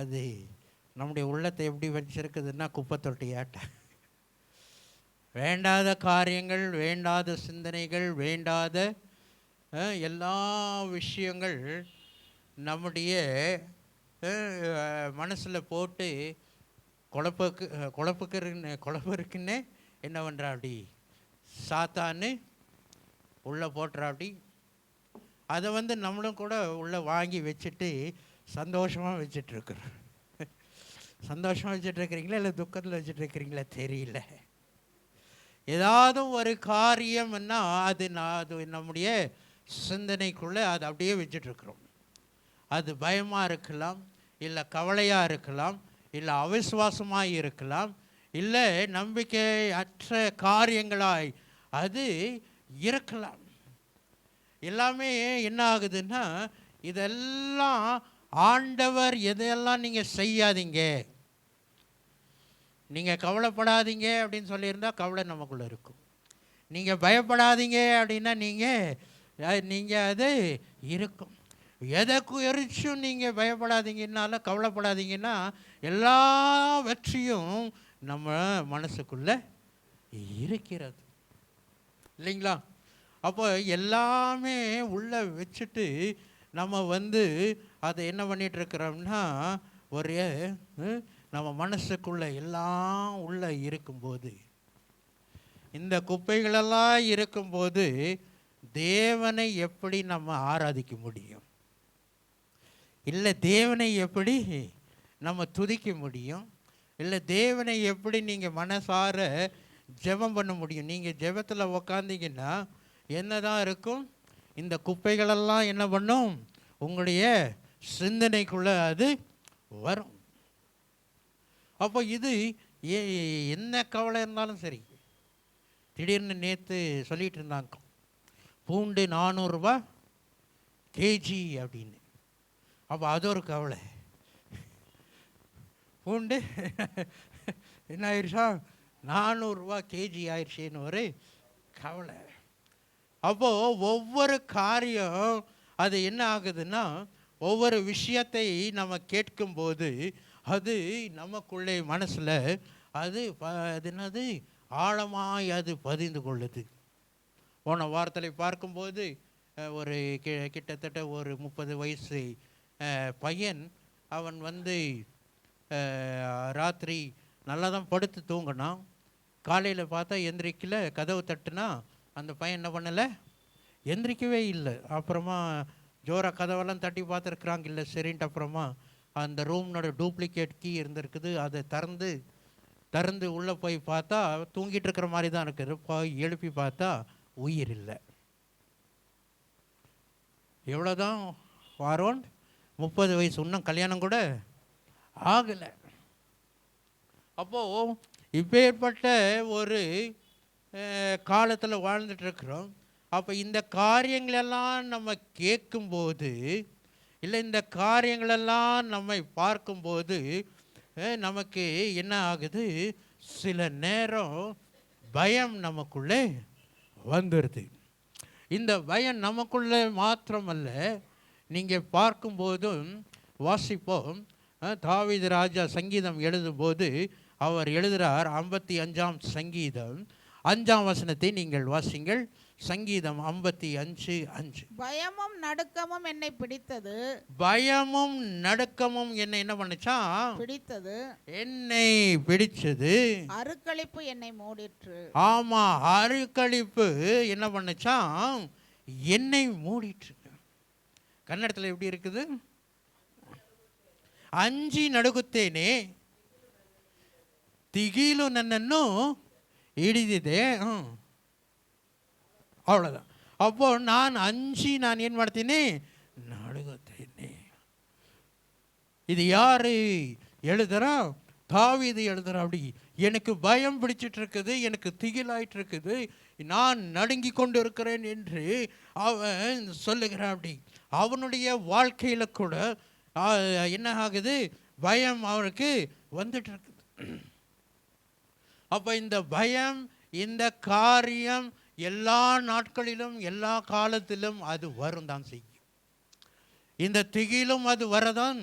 அது நம்முடைய உள்ளத்தை எப்படி வச்சிருக்குதுன்னா குப்பை தொட்டியாட்ட. வேண்டாத காரியங்கள், வேண்டாத சிந்தனைகள், வேண்டாத எல்லா விஷயங்கள் நம்முடைய மனசில் போட்டு குழப்பருக்குன்னே என்ன பண்ணுறாப்படி சாத்தான்னு உள்ளே போட்டுறாப்படி. அதை வந்து நம்மளும் கூட உள்ளே வாங்கி வச்சுட்டு சந்தோஷமாக வச்சிட்ருக்குறோம். சந்தோஷமாக வச்சிட்ருக்கிறீங்களா இல்லை துக்கத்தில் வச்சிட்ருக்கிறீங்களா தெரியல. ஏதாவது ஒரு காரியம்னா அது நம்முடைய சிந்தனைக்குள்ளே அதை அப்படியே வச்சிட்ருக்குறோம். அது பயமாக இருக்கலாம், இல்லை கவலையாக இருக்கலாம், இல்லை அவிசுவாசமாக இருக்கலாம், இல்லை நம்பிக்கை அற்ற காரியங்களாய் அது இருக்கலாம். எல்லாமே என்ன ஆகுதுன்னா, இதெல்லாம் ஆண்டவர் எதையெல்லாம் நீங்கள் செய்யாதீங்க, நீங்கள் கவலைப்படாதீங்க அப்படின்னு சொல்லியிருந்தால் கவலை நமக்குள்ளே இருக்கும். நீங்கள் பயப்படாதீங்க அப்படின்னா நீங்கள் அது இருக்கும். எதை குறிச்சும் நீங்கள் பயப்படாதீங்கன்னாலும் கவலைப்படாதீங்கன்னா எல்லா வெற்றியும் நம்ம மனசுக்குள்ளே இருக்கிறது இல்லைங்களா? அப்போ எல்லாமே உள்ளே வச்சுட்டு நம்ம வந்து அதை என்ன பண்ணிகிட்ருக்கிறோம்னா, ஒரே நம்ம மனசுக்குள்ளே எல்லாம் உள்ளே இருக்கும்போது, இந்த குப்பைகளெல்லாம் இருக்கும்போது தேவனை எப்படி நம்ம ஆராதிக்க முடியும்? இல்லை தேவனை எப்படி நம்ம துதிக்க முடியும்? இல்லை தேவனை எப்படி நீங்கள் மனசார ஜெபம் பண்ண முடியும்? நீங்கள் ஜெபத்தில் உக்காந்தீங்கன்னா என்ன தான் இருக்கும்? இந்த குப்பைகளெல்லாம் என்ன பண்ணும்? உங்களுடைய சிந்தனைக்குள்ளே அது வரும். அப்போ இது என்ன கவலை இருந்தாலும் சரி, திடீர்னு நேற்று சொல்லிகிட்டு இருந்தாங்க பூண்டு 400 ரூபா கேஜி அப்படின்னு. அப்போ அது ஒரு கவலை. பூண்டு என்ன ஆயிடுச்சா, 400 ரூபா கேஜி ஆயிடுச்சின்னு ஒரு கவலை. அப்போது ஒவ்வொரு காரியம் அது என்ன ஆகுதுன்னா, ஒவ்வொரு விஷயத்தை நம்ம கேட்கும்போது அது நமக்குள்ளே மனசில் அது என்னது ஆழமாய் அது பதிந்து கொள்ளுது. போன வாரத்தில் பார்க்கும்போது ஒரு கிட்டத்தட்ட ஒரு 30 வயசு பையன், அவன் வந்து ராத்திரி நல்லா தான் படுத்து தூங்கினான். காலையில் பார்த்தா எந்திரிக்கல. கதவு தட்டுனா அந்த பையன் என்ன பண்ணலை, எந்திரிக்கவே இல்லை. அப்புறமா ஜோராக கதவெல்லாம் தட்டி பார்த்துருக்குறாங்க, இல்லை சரின்ட்டு அப்புறமா அந்த ரூம்னோட டூப்ளிகேட் கீ இருந்திருக்குது. அதை திறந்து உள்ளே போய் பார்த்தா தூங்கிட்டு இருக்கிற மாதிரி தான் இருக்குது. போய் எழுப்பி பார்த்தா உயிர் இல்லை. எவ்வளோதான் அரௌண்ட் 30 வயசு, இன்னும் கல்யாணம் கூட ஆகலை. அப்போது இப்பேற்பட்ட ஒரு காலத்தில் வாழ்ந்துட்டுருக்குறோம். அப்போ இந்த காரியங்களெல்லாம் நம்ம கேட்கும்போது, இல்லை இந்த காரியங்களெல்லாம் நம்மை பார்க்கும்போது நமக்கு என்ன ஆகுது, சில நேரம் பயம் நமக்குள்ளே வந்துடுது. இந்த பயம் நமக்குள்ளே மாத்திரமல்ல, நீங்கள் பார்க்கும்போதும் வாசிப்போம். தாவீது ராஜா சங்கீதம் எழுதும்போது அவர் எழுதுகிறார், 55ஆம் சங்கீதம் 5ஆம் வசனத்தை நீங்கள் வாசிங்கள். சங்கீதம் 55:5. பயமும் நடுக்கமும் என்னை பிடித்தது. பயமும் நடுக்கமும் என்னை என்ன பண்ணுச்சான்? பிடித்தது. என்னை பிடிச்சது. அருக்களிப்பு என்னை மூடிற்று. ஆமா, அருக்களிப்பு என்ன பண்ணுச்சான்? என்னை மூடிற்று. கன்னடத்தில் எப்படி இருக்குது? ಅಂಜಿ ನಡುಗುತ್ತೇನೆ, திகிலு ನನ್ನನ್ನು ಹಿಡಿದಿದೆ. அவ்வளோதான். அப்போ நான் அஞ்சி நான் ಏನು ಮಾಡ್ತೀನಿ, நடுಗುತ್ತೇನೆ. இது யாரு எழுதுறா? தாவீது எழுதுறா. அப்படி எனக்கு பயம் பிடிச்சிட்டு இருக்குது, எனக்கு திகிலாயிட்டு இருக்குது, நான் நடுங்கி கொண்டு இருக்கிறேன் என்று அவன் சொல்லுகிறான். அப்படி அவனுடைய வாழ்க்கையில் கூட என்ன ஆகுது, பயம் அவனுக்கு வந்துட்டு இருக்குது. அப்போ இந்த பயம், இந்த காரியம் எல்லா நாட்களிலும் எல்லா காலத்திலும் அது வரும் தான் செய்யும். இந்த திகிலும் அது வரதான்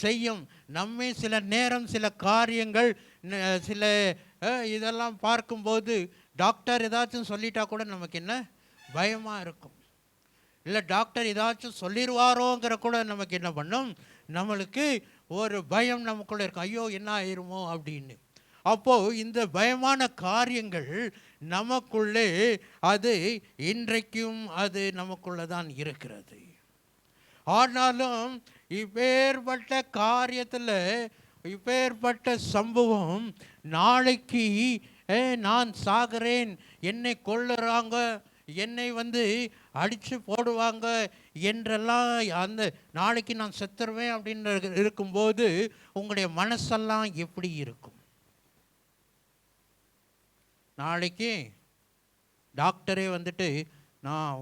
செய்யும். நம்மை சில நேரம் சில காரியங்கள் சில இதெல்லாம் பார்க்கும்போது டாக்டர் ஏதாச்சும் சொல்லிட்டா கூட நமக்கு என்ன பயமாக இருக்கும். இல்லை டாக்டர் ஏதாச்சும் சொல்லிடுவாரோங்கிற கூட நமக்கு என்ன பண்ணும், நம்மளுக்கு ஒரு பயம் நமக்குள்ளே இருக்கும். ஐயோ என்ன ஆயிருமோ அப்படின்னு. அப்போது இந்த பயமான காரியங்கள் நமக்குள்ளே அது இன்றைக்கும் அது நமக்குள்ளே தான் இருக்கிறது. ஆனாலும் இப்பேற்பட்ட காரியத்தில் இப்பேற்பட்ட சம்பவம் நாளைக்கு நான் சாகிறேன், என்னை கொல்லுறாங்க, என்னை அடித்து போடுவாங்க என்றெல்லாம் அந்த நாளைக்கு நான் செத்துருவேன் அப்படின்னு இருக்கும்போது உங்களுடைய மனசெல்லாம் எப்படி இருக்கும்? நாளைக்கு டாக்டரே நான்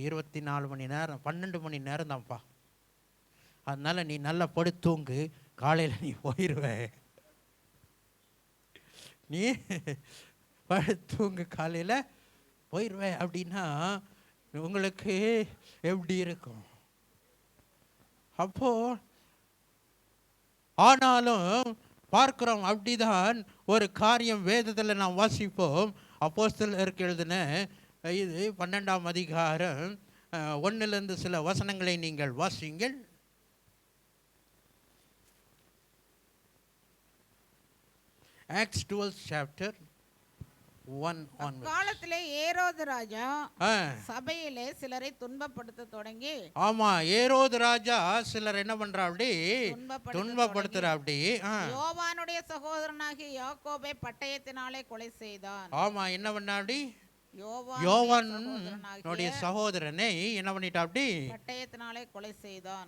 24 மணி நேரம் 12 மணி நேரம் தான்ப்பா, அதனால் நீ நல்லா படுத்தூங்கு, காலையில் நீ போயிடுவ, நீ படுத்தூங்கு காலையில் போயிடுவேன் அப்படின்னா உங்களுக்கு எப்படி இருக்கும்? அப்போ ஆனாலும் பார்க்கிறோம், அப்படிதான் ஒரு காரியம் வேதத்தில் நாம் வாசிப்போம். அப்போஸ்தலருக்கு எழுதின இது 12ஆம் அதிகாரம் 1 சில வசனங்களை நீங்கள் வாசிங்கள். Acts 12th chapter 1 காலத்திலே ஏரோது ராஜா சபையிலே சிலரை துன்பப்படுத்த தொடங்கி. ஆமா, ஏரோது ராஜா சிலர் என்ன பண்றா அப்படி துன்பப்படுத்துறா அப்படி. யோவானுடைய சகோதரனாகிய யாக்கோபை பட்டயத்தினாலே கொலை செய்தான். ஆமா, என்ன பண்ணா அப்படி யோவானுடைய சகோதரனை என்ன பண்ணிட்டா அப்படி பட்டயத்தினாலே கொலை செய்தான்.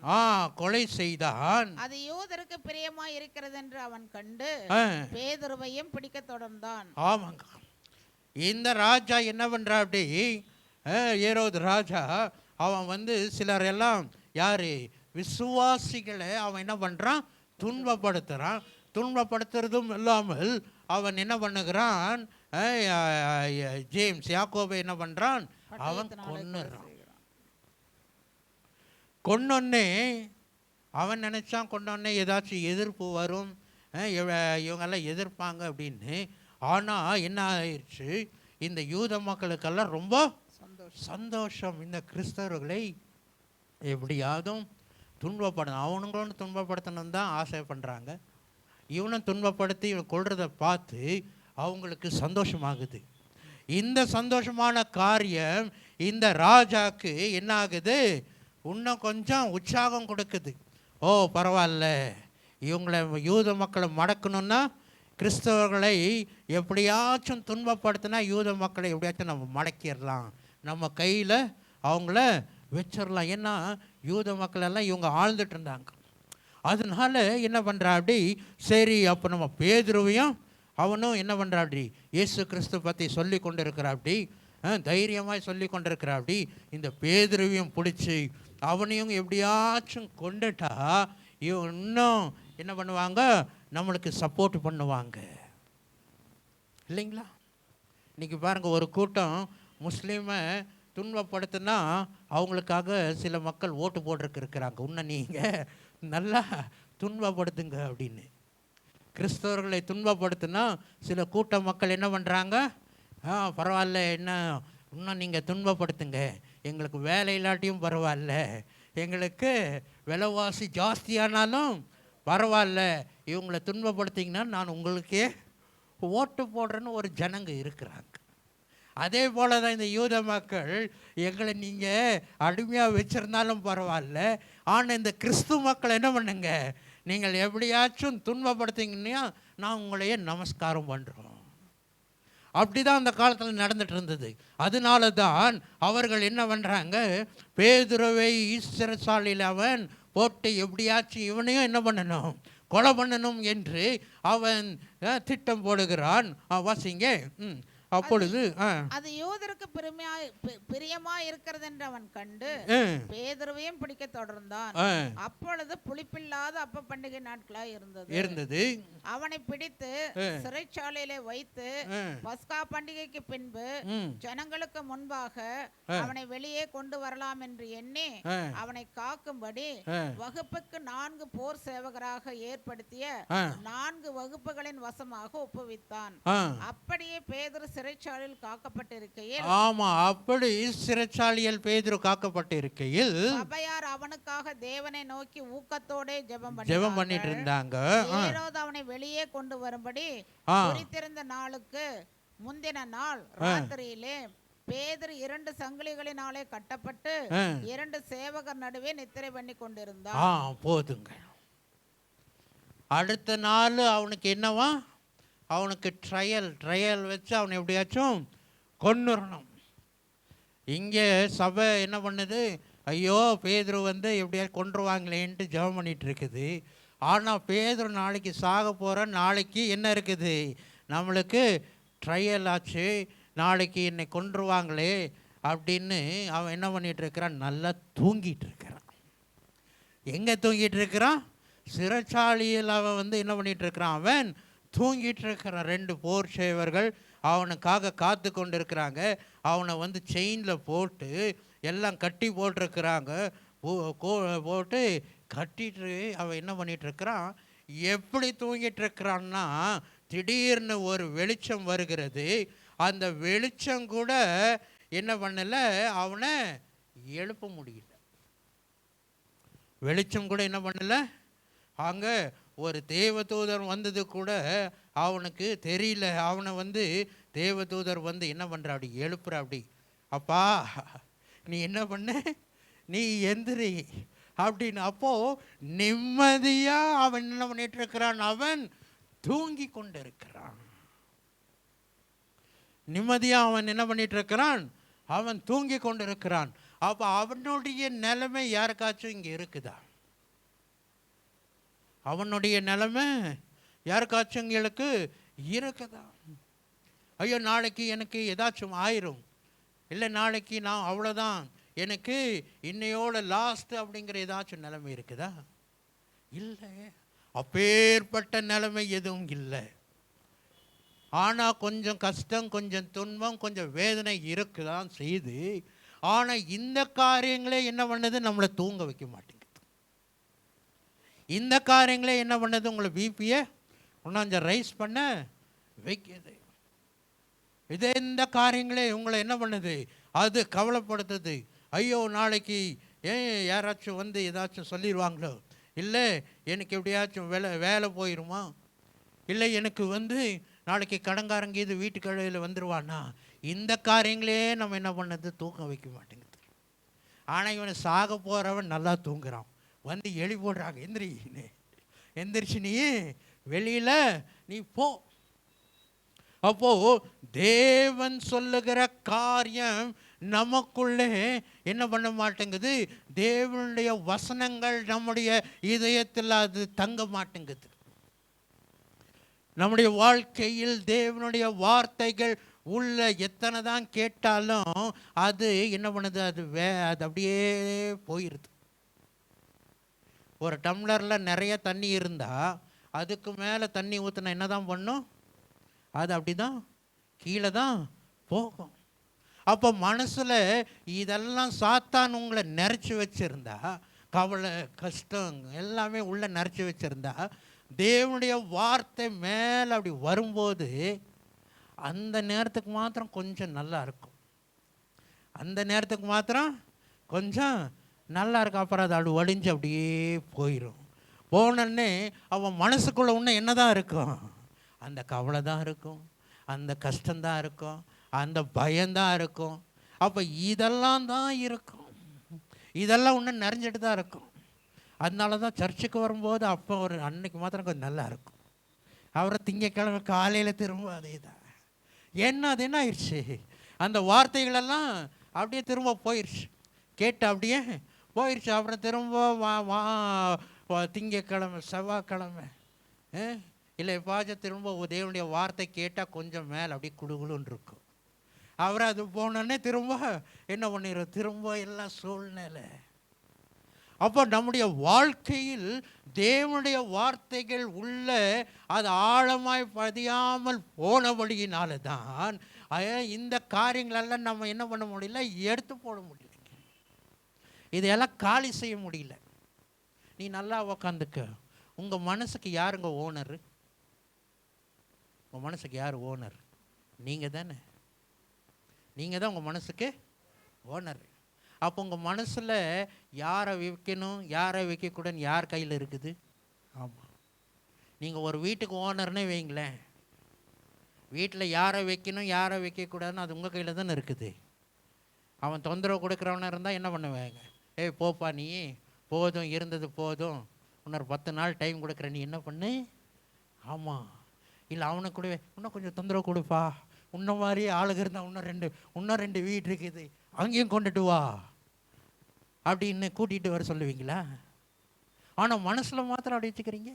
கொலை செய்தான். அது யூதருக்கு பிரியமாய் இருக்கிறது என்று அவன் கண்டு பேதுருவையும் பிடிக்க தொடர்ந்தான். ஆமாங்க, இந்த ராஜா என்ன பண்றா அப்படி ஏரோது ராஜா அவன் சிலர் எல்லாம் யாரு விசுவாசிகளை அவன் என்ன பண்றான், துன்பப்படுத்துறான். துன்பப்படுத்துறதும் இல்லாமல் அவன் என்ன பண்ணுகிறான், ஜேம்ஸ் யாக்கோபை என்ன பண்றான், அவன் கொன்னுறான். கொன்னொன்னே அவன் நினைச்சான் கொன்னொன்னே ஏதாச்சும் எதிர்ப்பு வரும், இவங்கெல்லாம் எதிர்ப்பாங்க அப்படின்னு. ஆனால் என்ன ஆயிடுச்சு, இந்த யூத மக்களுக்கெல்லாம் ரொம்ப சந்தோஷம். இந்த கிறிஸ்தவர்களை எப்படியாவது துன்பப்படணும், அவனுங்களும் துன்பப்படுத்தணும் தான் ஆசை பண்ணுறாங்க. இவனும் துன்பப்படுத்தி இவன் கொள்றதை பார்த்து அவங்களுக்கு சந்தோஷமாகுது. இந்த சந்தோஷமான காரியம் இந்த ராஜாக்கு என்ன ஆகுது, இன்னும் கொஞ்சம் உற்சாகம் கொடுக்குது. ஓ பரவாயில்ல, இவங்களை யூத மக்களை மடக்கணும்னா, கிறிஸ்தவர்களை எப்படியாச்சும் துன்பப்படுத்தினா யூத மக்களை எப்படியாச்சும் நம்ம மடக்கிடலாம், நம்ம கையில் அவங்கள வச்சிடலாம். ஏன்னா யூத மக்களெல்லாம் இவங்க ஆழ்ந்துட்டு இருந்தாங்க. அதனால என்ன பண்ணுறா அப்படி, சரி அப்போ நம்ம பேதுருவையும் அவனும் என்ன பண்ணுறா அப்படி இயேசு கிறிஸ்து பற்றி சொல்லி கொண்டு இருக்கிறா அப்படி, தைரியமாக சொல்லி கொண்டு இருக்கிறா அப்படி. இந்த பேதுருவையும் பிடிச்சி அவனையும் எப்படியாச்சும் கொண்டுட்டா இவன் இன்னும் என்ன பண்ணுவாங்க, நம்மளுக்கு சப்போர்ட் பண்ணுவாங்க இல்லைங்களா? இன்றைக்கி பாருங்கள், ஒரு கூட்டம் முஸ்லீமை துன்பப்படுத்தினா அவங்களுக்காக சில மக்கள் ஓட்டு போடுறதுக்கு இருக்கிறாங்க. இன்னும் நீங்கள் நல்லா துன்பப்படுத்துங்க அப்படின்னு. கிறிஸ்தவர்களை துன்பப்படுத்தினா சில கூட்ட மக்கள் என்ன பண்ணுறாங்க, பரவாயில்ல, என்ன இன்னும் நீங்கள் துன்பப்படுத்துங்க, எங்களுக்கு வேலை இல்லாட்டியும் பரவாயில்ல, எங்களுக்கு விலைவாசி ஜாஸ்தியானாலும் பரவாயில்ல, இவங்களை துன்பப்படுத்திங்கன்னா நான் உங்களுக்கே ஓட்டு போடுறேன்னு ஒரு ஜனங்க இருக்கிறாங்க. அதே போல தான் இந்த யூத மக்கள், எங்களை நீங்கள் அடிமையாக வச்சுருந்தாலும் பரவாயில்ல, ஆனால் இந்த கிறிஸ்து மக்கள் என்ன பண்ணுங்க, நீங்கள் எப்படியாச்சும் துன்பப்படுத்திங்கன்னா நான் உங்களையே நமஸ்காரம் பண்ணுறோம். அப்படி தான் அந்த காலத்தில் நடந்துட்டு இருந்தது. அதனால தான் அவர்கள் என்ன பண்ணுறாங்க, பேதுருவை சிறைச்சாலையில் அவன் போட்டு எப்படியாச்சும் இவனையும் என்ன பண்ணணும், கொலை பண்ணணும் என்று அவன் திட்டம் போடுகிறான். வாசிங்க அப்பொழுது அது யூதருக்கு பிரியமா இருக்கிறது என்று அவன் கண்டு பேதுருவையும் பிடிக்க தொடர்ந்தான். அப்பொழுது புளிப்பில்லாத அப்ப பண்டிகை நாட்களாய் இருந்தது. அவனை பிடித்து சிறைச்சாலையிலே வைத்து பஸ்கா பண்டிகைக்கு பின்பு ஜனங்களுக்கு முன்பாக அவனை வெளியே கொண்டு வரலாம் என்று எண்ணி அவனை காக்கும்படி வகுப்புக்கு 4 போர் சேவகராக ஏற்படுத்திய 4 வகுப்புகளின் வசமாக ஒப்புவித்தான். அப்படியே பேதுரு சிறைச்சாலையில் காக்கப்பட்டிருக்கையில் அப்படி சிறைச்சாலையில் பேதுரு காக்கப்பட்டிருக்கையில் சபையார் அவனுக்காக தேவனை நோக்கி ஊக்கத்தோட ஜெபம் பண்ணிட்டு இருந்தாங்க. ஏரோது அவனை வெளியே கொண்டு வரும்படி குறித்திருந்த நாளுக்கு முந்தின நாள் ராத்திரியிலே பேதுரு 2 சங்கிலிகளினாலே கட்டப்பட்டு 2 சேவகர் நடுவே நித்திரை பண்ணி கொண்டிருந்தான். போதுங்க. அடுத்த நாள் அவனுக்கு என்னவா, அவனுக்கு ட்ரையல் வச்சு அவனை எப்படியாச்சும் கொன்னுறணும். இங்கே சபை என்ன பண்ணுது, ஐயோ பேதுரு எப்படியாச்சும் கொன்றுவாங்களேன்ட்டு ஜெபம் பண்ணிட்டு இருக்குது. ஆனால் பேதுரு நாளைக்கு சாக போகிற, நாளைக்கு என்ன இருக்குது, நம்மளுக்கு ட்ரையல் ஆச்சு, நாளைக்கு என்னை கொன்றுவாங்களே அப்படின்னு அவன் என்ன பண்ணிட்டு இருக்கிறான், நல்லா தூங்கிட்டு இருக்கிறான். எங்கே தூங்கிட்டு இருக்கிறான், சிறைச்சாலையில் அவன் என்ன பண்ணிட்டு இருக்கிறான், அவன் தூங்கிட்டு இருக்கிறான். 2 போர் சேவர்கள் அவனுக்காக காத்து கொண்டு இருக்கிறாங்க. அவனை செயினில் போட்டு எல்லாம் கட்டி போட்டிருக்கிறாங்க. போட்டு கட்டிட்டு அவன் என்ன பண்ணிட்டு இருக்கிறான், எப்படி தூங்கிட்டு இருக்கிறான்னா திடீர்னு ஒரு வெளிச்சம் வருகிறது. அந்த வெளிச்சம் கூட என்ன பண்ணல, அவனை எழுப்ப முடியல. வெளிச்சம் கூட என்ன பண்ணல, அங்கே ஒரு தேவதூதர் வந்தது கூட அவனுக்கு தெரியல. அவனை தேவதூதர் என்ன பண்ணுற, அப்படி எழுப்புற, அப்படி அப்பா நீ என்ன பண்ண, நீ எந்திரி அப்படின்னு. அப்போது நிம்மதியாக அவன் என்ன பண்ணிட்டு இருக்கிறான், அவன் தூங்கி கொண்டு இருக்கிறான். நிம்மதியாக அவன் என்ன பண்ணிட்டு இருக்கிறான், அவன் தூங்கி கொண்டு இருக்கிறான். அப்போ அவனுடைய நிலைமை யாருக்காச்சும் இங்கே இருக்குதா, அவனுடைய நிலைமை யாருக்காச்சும் எங்களுக்கு இருக்குதா? ஐயோ நாளைக்கு எனக்கு ஏதாச்சும் ஆயிரும், இல்லை நாளைக்கு நான் அவ்வளோதான், எனக்கு இன்னையோட லாஸ்ட் அப்படிங்கிற ஏதாச்சும் நிலைமை இருக்குதா? இல்லை, அப்பேற்பட்ட நிலைமை எதுவும் இல்லை. ஆனால் கொஞ்சம் கஷ்டம், கொஞ்சம் துன்பம், கொஞ்சம் வேதனை இருக்குதான் செய்து. ஆனால் இந்த காரியங்களே என்ன பண்ணுது, நம்மளை தூங்க வைக்க மாட்டேங்குது. இந்த காரியங்களே என்ன பண்ணுது, உங்களை பிபியை கொஞ்சம் ரைஸ் பண்ண வைக்குது. இந்த காரியங்களே உங்களை என்ன பண்ணுது, அது கவலைப்படுத்துது. ஐயோ நாளைக்கு ஏன் யாராச்சும் ஏதாச்சும் சொல்லிடுவாங்களோ, இல்லை எனக்கு எப்படியாச்சும் வேலை போயிடுமா, இல்லை எனக்கு நாளைக்கு கடங்காரங்க இது வீட்டுக்கடையில் வந்துடுவானா. இந்த காரியங்களே நம்ம என்ன பண்ணது, தூக்கம் வைக்க மாட்டேங்குது. ஆனால் இவனை சாக போகிறவன் நல்லா தூங்குறான். எலி போடுறாங்க, எந்திரிச்சு நீ வெளியில் நீ போ. அப்போது தேவன் சொல்லுகிற காரியம் நமக்குள்ளே என்ன பண்ண மாட்டேங்குது, தேவனுடைய வசனங்கள் நம்முடைய இதயத்தில் அது தங்க மாட்டேங்குது. நம்முடைய வாழ்க்கையில் தேவனுடைய வார்த்தைகள் உள்ள எத்தனை தான் கேட்டாலும் அது என்ன பண்ணுது, அது அப்படியே போயிடுது. ஒரு டம்ளரில் நிறைய தண்ணி இருந்தால் அதுக்கு மேலே தண்ணி ஊற்றினா என்ன தான் பண்ணும், அது அப்படி தான் கீழே தான் போகும். அப்போ மனசில் இதெல்லாம் சாத்தான் உங்களை நிறச்சி வச்சுருந்தா, கவலை கஷ்டம் எல்லாமே உள்ளே நிறச்சி வச்சுருந்தா, தேவனுடைய வார்த்தை மேலே அப்படி வரும்போது அந்த நேரத்துக்கு மாத்திரம் கொஞ்சம் நல்லா இருக்கும். அந்த நேரத்துக்கு மாத்திரம் கொஞ்சம் நல்லா இருக்கும். அப்புறம் அது அப்படி வடிஞ்சு அப்படியே போயிடும். போனோடனே அவன் மனசுக்குள்ளே இன்னும் என்ன தான் இருக்கும், அந்த கவலை தான் இருக்கும், அந்த கஷ்டந்தான் இருக்கும், அந்த பயம்தான் இருக்கும். அப்போ இதெல்லாம் தான் இருக்கும், இதெல்லாம் இன்னும் நிறைஞ்சிட்டு தான் இருக்கும். அதனால தான் சர்ச்சுக்கு வரும்போது அப்போ ஒரு அன்னைக்கு மாத்திரம் கொஞ்சம் நல்லா இருக்கும். அப்புறம் திங்கக்கிழமை காலையில் திரும்ப அதே தான். அது என்ன ஆயிடுச்சு, அந்த வார்த்தைகளெல்லாம் அப்படியே திரும்ப போயிடுச்சு, கேட்டு அப்படியே போயிடுச்சு. அப்புறம் திரும்ப திங்கக்கிழமை செவ்வாய்க்கிழமை இல்லை எப்பாச்சும் திரும்ப தேவனுடைய வார்த்தை கேட்டால் கொஞ்சம் மேலே அப்படியே குடுகுலுன்னு இருக்கும். அவர் அது போனோடனே திரும்ப என்ன பண்ணிடும், திரும்ப எல்லாம் சூழ்நிலை. அப்போ நம்முடைய வாழ்க்கையில் தேவனுடைய வார்த்தைகள் உள்ள அது ஆழமாய் பதியாமல் போனபடியினால தான் இந்த காரியங்களெல்லாம் நம்ம என்ன பண்ண முடியல, எடுத்து போட முடியல, இதையெல்லாம் காலி செய்ய முடியல. நீ நல்லா உக்காந்துக்க. உங்கள் மனசுக்கு யாருங்க ஓனர்? உங்கள் மனசுக்கு யார் ஓனர்? நீங்கள் தானே. நீங்கள் தான் உங்கள் மனசுக்கு ஓனர். அப்போ உங்கள் மனசில் யாரை வைக்கணும் யாரை வைக்கக்கூடாதுன்னு யார் கையில் இருக்குது? ஆமாம், நீங்கள் ஒரு வீட்டுக்கு ஓனர்னே வைங்களேன், வீட்டில் யாரை வைக்கணும் யாரை வைக்கக்கூடாதுன்னு அது உங்கள் கையில் தானே இருக்குது. அவன் தொந்தரவு கொடுக்குறவனாக இருந்தால் என்ன பண்ணுவாங்க, ஏய் போப்பா நீ போதும், இருந்தது போதும், இன்னொரு 10 நாள் டைம் கொடுக்குற, நீ என்ன பண்ணு. ஆமாம், இல்லை அவனுக்கு கூட இன்னும் கொஞ்சம் தொந்தரவு கொடுப்பா, இன்ன மாதிரி ஆளுங்க இருந்தால் இன்னும் ரெண்டு வீடு இருக்குது அங்கேயும் கொண்டுட்டு வா அப்படின்னு கூட்டிகிட்டு வர சொல்லுவீங்களா? ஆனால் மனசில் மாத்திரம் அப்படி வச்சுக்கிறீங்க.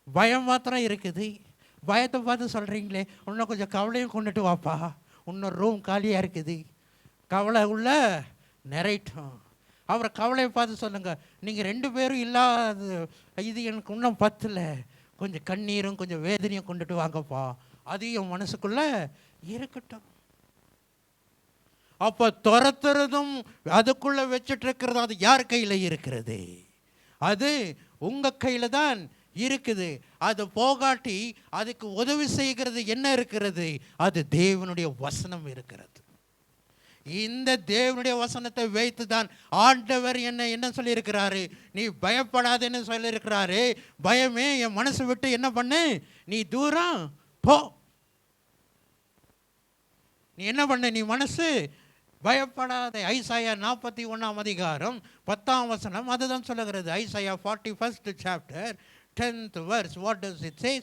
பயம் மாத்திரம் இருக்குது. பயத்தை பார்த்து சொல்கிறீங்களே, இன்னும் கொஞ்சம் கவலையும் கொண்டுட்டு வாப்பா, இன்னொரு ரூம் காலியாக இருக்குது, கவலை உள்ள நிறையட்டும். அவரை கவலையை பார்த்து சொல்லுங்கள், நீங்கள் 2 பேரும் இல்லாத இது எனக்கு இன்னும் பத்தலை, கொஞ்சம் கண்ணீரும் கொஞ்சம் வேதனையும் கொண்டுட்டு வாங்கப்பா, அது என் மனசுக்குள்ளே இருக்கட்டும். அப்போ துரத்துறதும் அதுக்குள்ளே வச்சுட்டு இருக்கிறது அது யார் கையில் இருக்கிறது? அது உங்கள் கையில் தான் இருக்குது. அது போகாட்டி அதுக்கு உதவி செய்கிறது என்ன இருக்கிறது? அது தேவனுடைய வசனம் இருக்கிறது. இந்த தேவனுடைய வசனத்தை வைத்து தான் ஆண்டவர் என்ன சொல்லியிருக்கிறாரு, நீ பயப்படாதேன்னு சொல்லியிருக்கிறாரு. பயமே என் மனசு விட்டு என்ன பண்ணு, நீ தூரம் போ. நீ என்ன பண்ண, நீ மனசு பயப்படாத. ஐசாயா 41 அதிகாரம் 10 அதுதான் சொல்லுகிறது. Isaiah 41st chapter 10th verse. What does it say?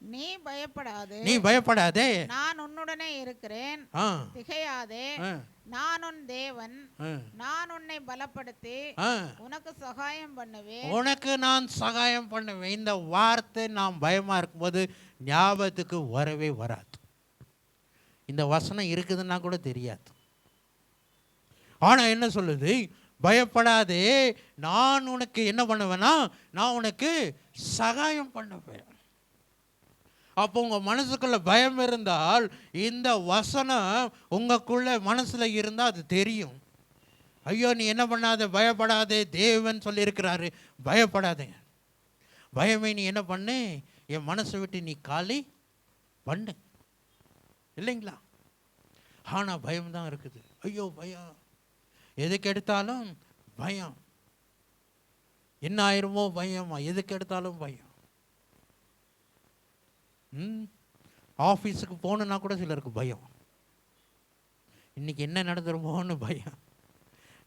நீ பயப்படாதே, நீ பயப்படாதே, நான் உன்னுடனே இருக்கிறேன், திகையாதே, நான் உன் தேவன், நான் உன்னை பலப்படுத்தி உனக்கு சகாயம் பண்ணுவேன், உனக்கு நான் சகாயம் பண்ணுவேன். இந்த வார்த்தை நாம் பயமா இருக்கும்போது ஞாபகத்துக்கு வரவே வராது. இந்த வசனம் இருக்குதுன்னா கூட தெரியாது. ஆனா என்ன சொல்லுது, பயப்படாதே, நான் உனக்கு என்ன பண்ணுவேன்னா, நான் உனக்கு சகாயம் பண்ணுவேன். அப்போ உங்கள் மனசுக்குள்ளே பயம் இருந்தால் இந்த வசனம் உங்களுக்குள்ள மனசில் இருந்தால் அது தெரியும். ஐயோ நீ என்ன பண்ணாத, பயப்படாதே, தேவன் சொல்லியிருக்கிறாரு பயப்படாதே. பயமே நீ என்ன பண்ணு, என் மனசை விட்டு நீ காலி பண்ணு, இல்லைங்களா? ஆனால் பயம்தான் இருக்குது. ஐயோ பயம், எதுக்கு எடுத்தாலும் பயம், என்ன ஆயிருமோ பயமா, எதுக்கு எடுத்தாலும் பயம். ஆஃபீஸுக்கு போகணுன்னா கூட சிலருக்கு பயம், இன்னைக்கு என்ன நடந்துருமோன்னு பயம்,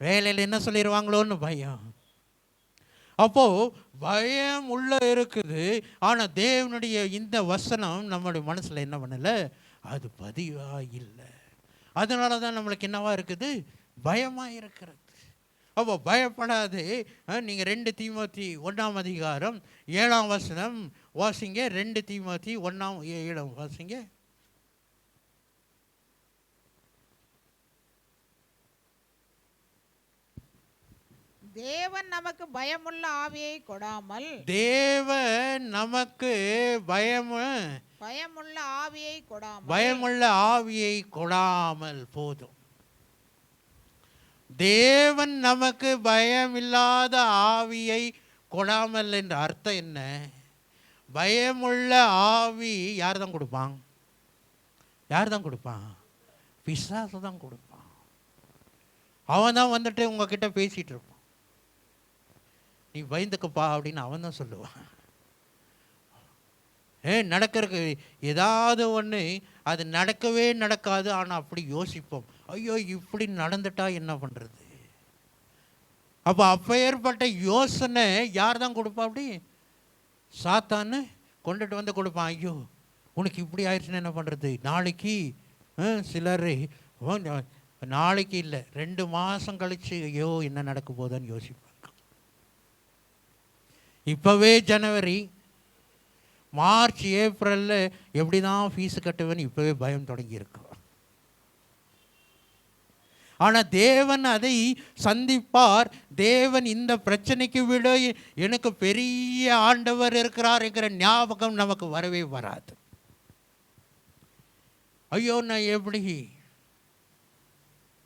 வேலையில் என்ன சொல்லிடுவாங்களோன்னு பயம். அப்போது பயம் உள்ள இருக்குது. ஆனால் தேவனுடைய இந்த வசனம் நம்மளுடைய மனசில் என்ன பண்ணலை, அது பதிவாக இல்லை. அதனால தான் நம்மளுக்கு என்னவா இருக்குது, பயமாக இருக்கிறது. அப்போ பயப்படாது. நீங்கள் 2 தீமோத்தி 1 அதிகாரம் 7 வாசிங்க. 2 தீமோத்தி 1:7 வாசிங்க. தேவன் நமக்கு பயமுள்ள ஆவியை கொடாமல், தேவன் நமக்கு பயமுள்ள ஆவியை கொடாமல், பயமுள்ள ஆவியை கொடாமல் போதும். தேவன் நமக்கு பயமில்லாத ஆவியை கொடாமல் என்ற அர்த்தம் என்ன? பயமுள்ள ஆவி யார் தான் கொடுப்பான்? யார் தான் கொடுப்பான்? பிசாசு தான் கொடுப்பான். அவன் தான் வந்துட்டு உங்ககிட்ட பேசிகிட்டு இருப்பான், நீ பயந்துக்கப்பா அப்படின்னு அவன் தான் சொல்லுவான். நடக்கிறதுக்கு ஏதாவது ஒன்று அது நடக்கவே நடக்காது. ஆனால் அப்படி யோசிப்போம், ஐயோ இப்படி நடந்துட்டா என்ன பண்ணுறது? அப்போ ஏற்பட்ட யோசனை யார் தான் கொடுப்பா? அப்படி சாத்தான்னு கொண்டுட்டு வந்து கொடுப்பான். ஐயோ உனக்கு இப்படி ஆயிடுச்சுன்னா என்ன பண்ணுறது? நாளைக்கு சிலர் நாளைக்கு இல்லை 2 மாதம் கழித்து ஐயோ என்ன நடக்க போதான்னு யோசிப்பாங்க. இப்போவே ஜனவரி, மார்ச், ஏப்ரலில் எப்படி தான் ஃபீஸு கட்டுவேன்னு இப்போவே பயம் தொடங்கியிருக்கும். ஆனால் தேவன் அதை சந்திப்பார். தேவன் இந்த பிரச்சனைக்கு விட எனக்கு பெரிய ஆண்டவர் இருக்கிறார் என்கிற ஞாபகம் நமக்கு வரவே வராது. ஐயோ நான் எப்படி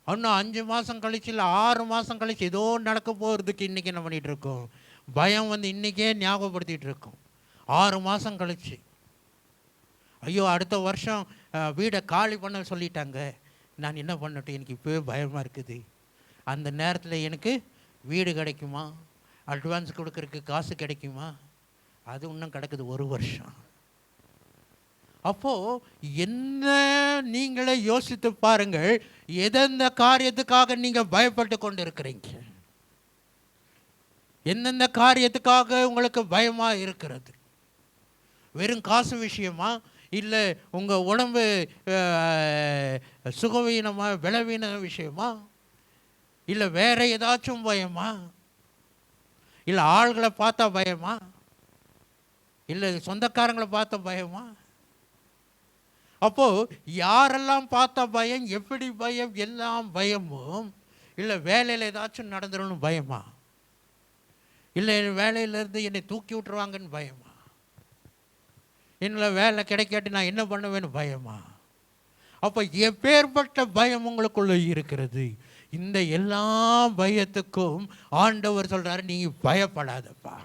இன்னும் 5 மாதம் கழிச்சு இல்லை 6 மாதம் கழிச்சு ஏதோ நடக்க போகிறதுக்கு இன்றைக்கி என்ன பண்ணிகிட்டு இருக்கோம்? பயம் வந்து இன்றைக்கே ஞாபகப்படுத்திகிட்டு இருக்கோம். 6 மாதம் கழிச்சு ஐயோ அடுத்த வருஷம் வீடை காலி பண்ண சொல்லிட்டாங்க, நான் என்ன பண்ணட்டும்? எனக்கு இப்போவே பயமாக இருக்குது. அந்த நேரத்தில் எனக்கு வீடு கிடைக்குமா? அட்வான்ஸ் கொடுக்கறதுக்கு காசு கிடைக்குமா? அது இன்னும் கிடக்குது 1 வருஷம். அப்போது என்ன நீங்களே யோசித்து பாருங்கள், எந்தெந்த காரியத்துக்காக நீங்கள் பயப்பட்டு கொண்டு இருக்கிறீங்க? எந்தெந்த காரியத்துக்காக உங்களுக்கு பயமாக இருக்கிறது? வெறும் காசு விஷயமா? இல்லை உங்கள் உடம்பு சுகவீனமாக பலவீன விஷயமா? இல்லை வேற ஏதாச்சும் பயமா? இல்லை ஆள்களை பார்த்தா பயமா? இல்லை சொந்தக்காரங்களை பார்த்த பயமா? அப்போது யாரெல்லாம் பார்த்தா பயம், எப்படி பயம்? எல்லாம் பயமும். இல்லை வேலையில் ஏதாச்சும் நடந்துடணும் பயமா? இல்லை வேலையிலேருந்து என்னை தூக்கி விட்டுருவாங்கன்னு பயமா? என்னில் வேலை கிடைக்காட்டி நான் என்ன பண்ணுவேன்னு பயமா? அப்போ எப்பேற்பட்ட பயம் உங்களுக்குள்ளே இருக்கிறது? இந்த எல்லா பயத்துக்கும் ஆண்டவர் சொல்கிறாரு, நீங்கள் பயப்படாதப்பா.